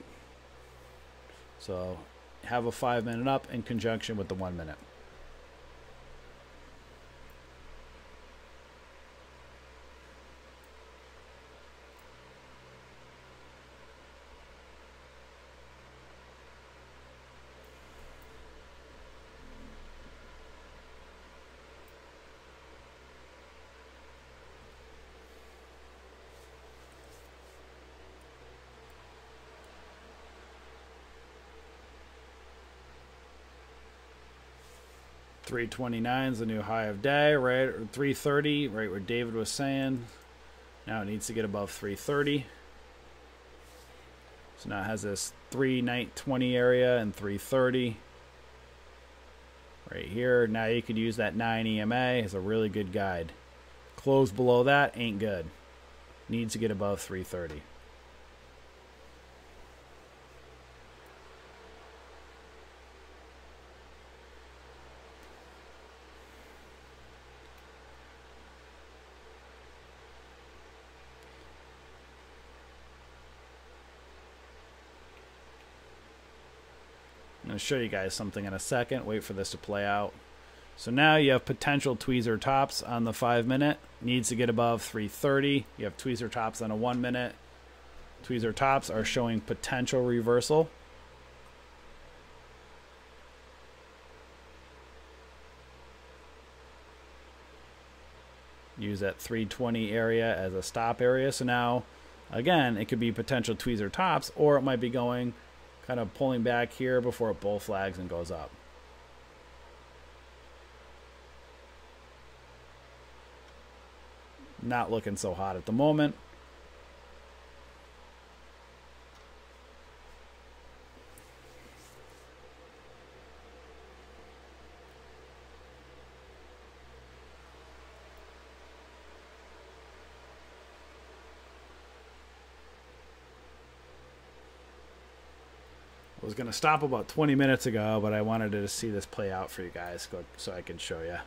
So have a 5 minute up in conjunction with the 1 minute. $329 is the new high of day, right? Or 330, right where David was saying. Now it needs to get above 330. So now it has this 320 area and 330 right here. Now you could use that 9 EMA as a really good guide. Close below that ain't good. Needs to get above 330. I'm going to show you guys something in a second. Wait for this to play out. So now you have potential tweezer tops on the 5 minute. Needs to get above 330. You have tweezer tops on a 1 minute. Tweezer tops are showing potential reversal. Use that 320 area as a stop area. So now, again, it could be potential tweezer tops, or it might be going kind of pulling back here before it bull flags and goes up. Not looking so hot at the moment. was going to stop about 20 minutes ago, but I wanted to see this play out for you guys so I can show you.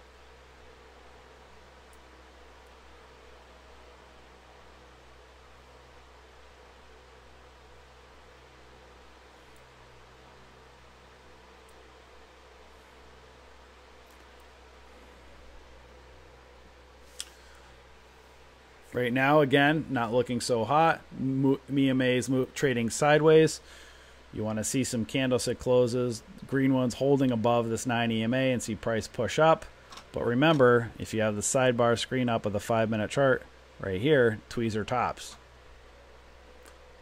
Right now, again, not looking so hot. EMA's trading sideways. You want to see some candlestick closes. Green ones holding above this 9 EMA and see price push up. But remember, if you have the sidebar screen up of the 5-minute chart right here, tweezer tops.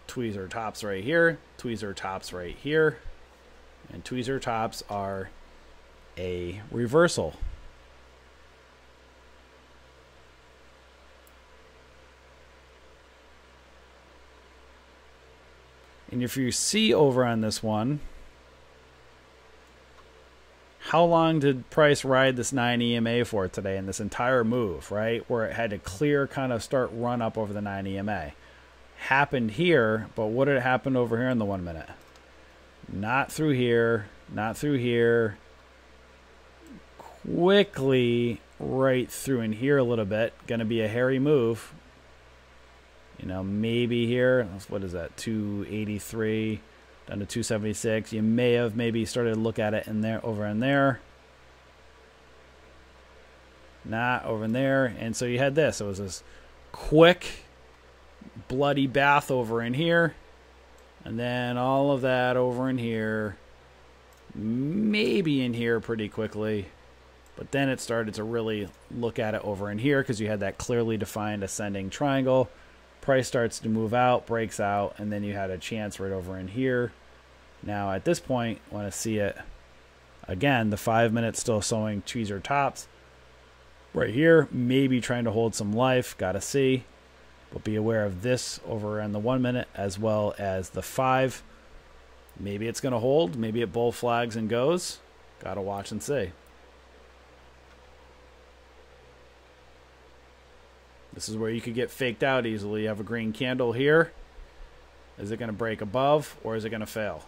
Tweezer tops right here. Tweezer tops right here. And tweezer tops are a reversal. And if you see over on this one, how long did price ride this 9 EMA for today in this entire move, right? Where it had to clear, kind of start run up over the 9 EMA. Happened here, but what did it happen over here in the 1 minute? Not through here, not through here. Quickly right through in here a little bit. Going to be a hairy move. You know, maybe here, what is that, 283 down to 276. You may have maybe started to look at it in there, over in there. Not over in there. And so you had this. It was this quick, bloody bath over in here. And then all of that over in here. Maybe in here pretty quickly. But then it started to really look at it over in here because you had that clearly defined ascending triangle. Price starts to move out, breaks out, and then you had a chance right over in here. Now at this point, want to see it again. The 5 minutes still showing tweezer tops right here. Maybe trying to hold some life. Got to see, but be aware of this over in the 1 minute as well as the 5. Maybe it's going to hold. Maybe it bull flags and goes. Got to watch and see. This is where you could get faked out easily. You have a green candle here. Is it going to break above or is it going to fail?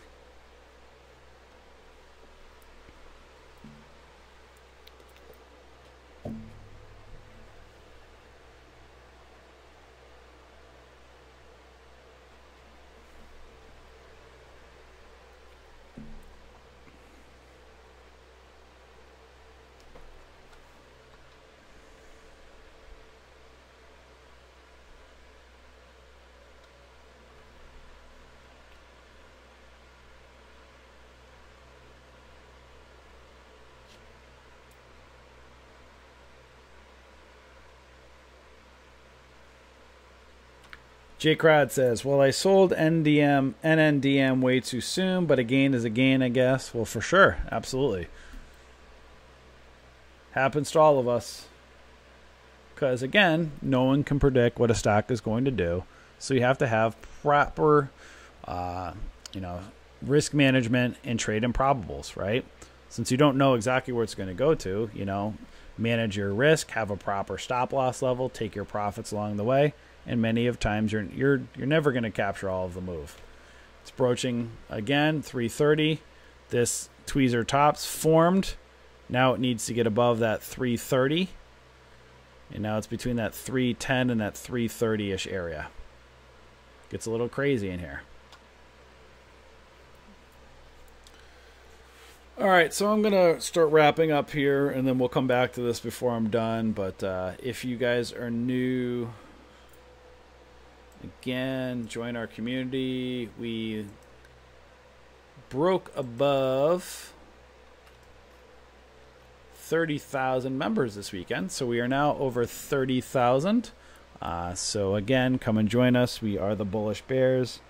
J. Crowd says, well, I sold NNDM way too soon, but a gain is a gain, I guess. Well, for sure. Absolutely. Happens to all of us. Because, again, no one can predict what a stock is going to do. So you have to have proper, risk management and trade improbables, right? Since you don't know exactly where it's going to go to, manage your risk, have a proper stop loss level, take your profits along the way. And many of times you're never going to capture all of the move. It's broaching again, 330. This tweezer tops formed. Now it needs to get above that 330. And now it's between that 310 and that 330-ish area. Gets a little crazy in here. All right, so I'm going to start wrapping up here, and then we'll come back to this before I'm done. But if you guys are new... Again, join our community. We broke above 30,000 members this weekend, so we are now over 30,000. So again, come and join us. We are the Bullish Bears.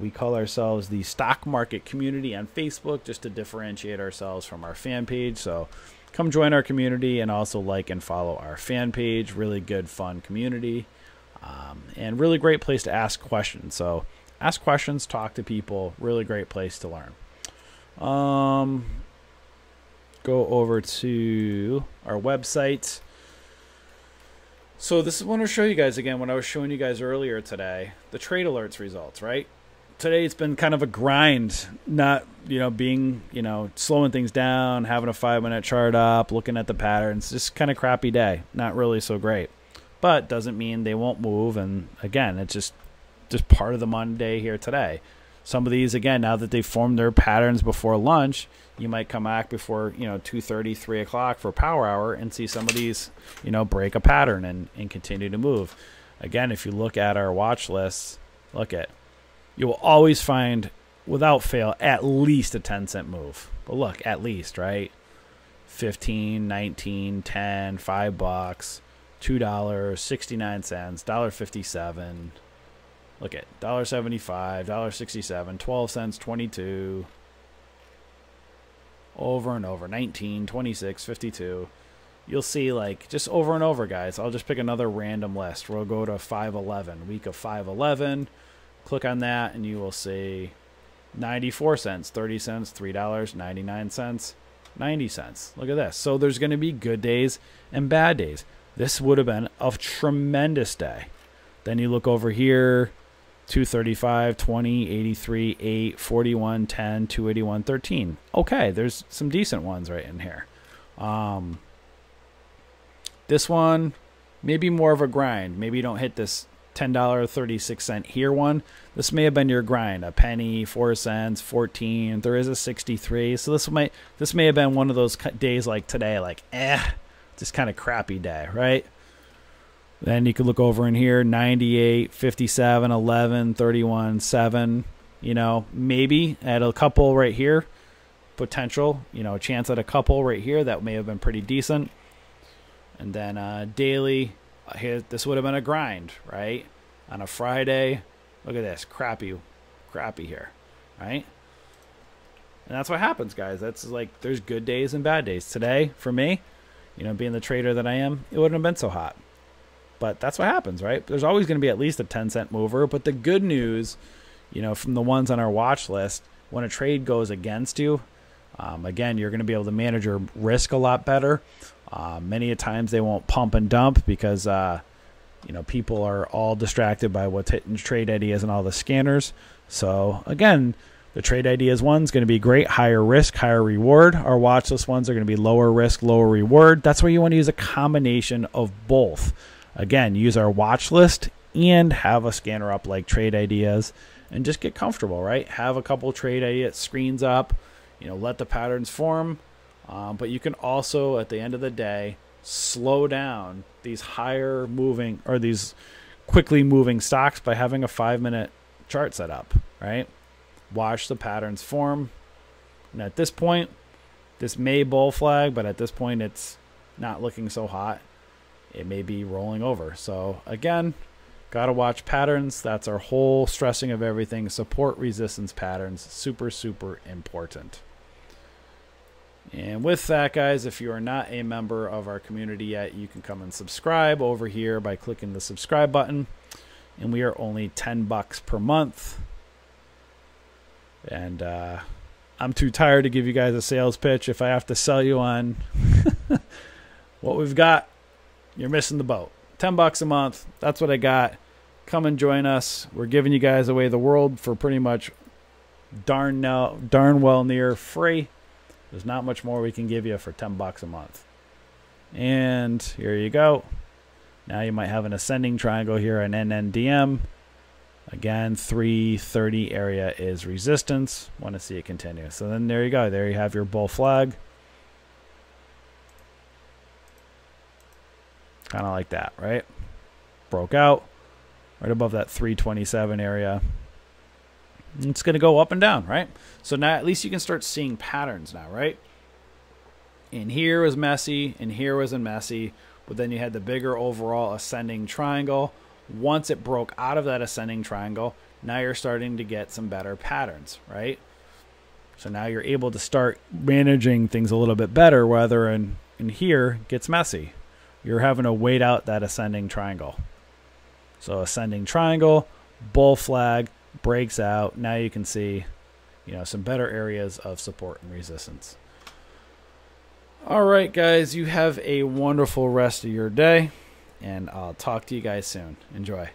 We call ourselves the stock market community on Facebook just to differentiate ourselves from our fan page. So come join our community and also like and follow our fan page. Really good, fun community. And really great place to ask questions. So ask questions, talk to people. Really great place to learn. Go over to our website. So this is what I want to show you guys again when I was showing you guys earlier today. The trade alerts results, right? today it's been kind of a grind, not, being, slowing things down, having a 5-minute chart up, looking at the patterns, just kind of crappy day. Not really so great, but doesn't mean they won't move. And again, it's just part of the Monday here today. Some of these, again, now that they've formed their patterns before lunch, you might come back before, 2:30, 3 o'clock for power hour and see some of these, break a pattern and continue to move. Again, if you look at our watch lists, you will always find, without fail, at least a 10-cent move. But look, at least, right? 15, 19, 10, $5, $2, 69 cents, $1.57. Look at $1.75, $1.67, 12 cents, 22. Over and over, 19, 26, 52. You'll see, just over and over, guys. I'll just pick another random list. We'll go to 5/11, week of 5/11. Click on that, and you will see 94 cents, 30 cents, $3, 99 cents, 90 cents. Look at this. So there's going to be good days and bad days. This would have been a tremendous day. Then you look over here, 235, 20, 83, 8, 41, 10, 281, 13. Okay, there's some decent ones right in here. This one, maybe more of a grind. Maybe you don't hit this $10.36 here one. This may have been your grind. A penny, 4 cents, 14. There is a 63. So this may have been one of those days like today, just kind of crappy day, right? Then you could look over in here, 98, 57, 11, 31, 7. Maybe at a couple right here, potential, a chance at a couple right here that may have been pretty decent. And then daily, here, this would have been a grind, right? On a Friday, look at this, crappy here, right? And that's what happens, guys. That's there's good days and bad days. Today, for me, being the trader that I am, it wouldn't have been so hot. But that's what happens, right? There's always going to be at least a 10-cent mover. But the good news, from the ones on our watch list, when a trade goes against you, again, you're going to be able to manage your risk a lot better. Many a times they won't pump and dump because, people are all distracted by what's hitting Trade Ideas and all the scanners. So, again, the Trade Ideas one's going to be great, higher risk, higher reward. Our watch list ones are going to be lower risk, lower reward. That's why you want to use a combination of both. Again, use our watch list and have a scanner up like Trade Ideas and just get comfortable, right? Have a couple Trade Ideas screens up, let the patterns form. But you can also, at the end of the day, slow down these higher moving or these quickly moving stocks by having a 5-minute chart set up, right? Watch the patterns form. And at this point, this may bull flag, but at this point, it's not looking so hot. It may be rolling over. So again, got to watch patterns. That's our whole stressing of everything. Support resistance patterns, super, super important. And with that, guys, if you are not a member of our community yet, you can come and subscribe over here by clicking the subscribe button. And we are only $10 per month. And I'm too tired to give you guys a sales pitch. If I have to sell you on what we've got, you're missing the boat. $10 a month. That's what I got. Come and join us. We're giving you guys away the world for pretty much darn well near free. There's not much more we can give you for $10 a month. And here you go. Now you might have an ascending triangle here, an NNDM. Again, 330 area is resistance. Want to see it continue. So then there you go. There you have your bull flag. Kind of like that, right? Broke out right above that 327 area. It's going to go up and down, right? So now at least you can start seeing patterns now, right? And here was messy, and here wasn't messy. But then you had the bigger overall ascending triangle. Once it broke out of that ascending triangle, now you're starting to get some better patterns, right? So now you're able to start managing things a little bit better, whether in here gets messy. You're having to wait out that ascending triangle. So ascending triangle, bull flag, breaks out. Now you can see, some better areas of support and resistance. All right, guys, you have a wonderful rest of your day, and I'll talk to you guys soon. Enjoy.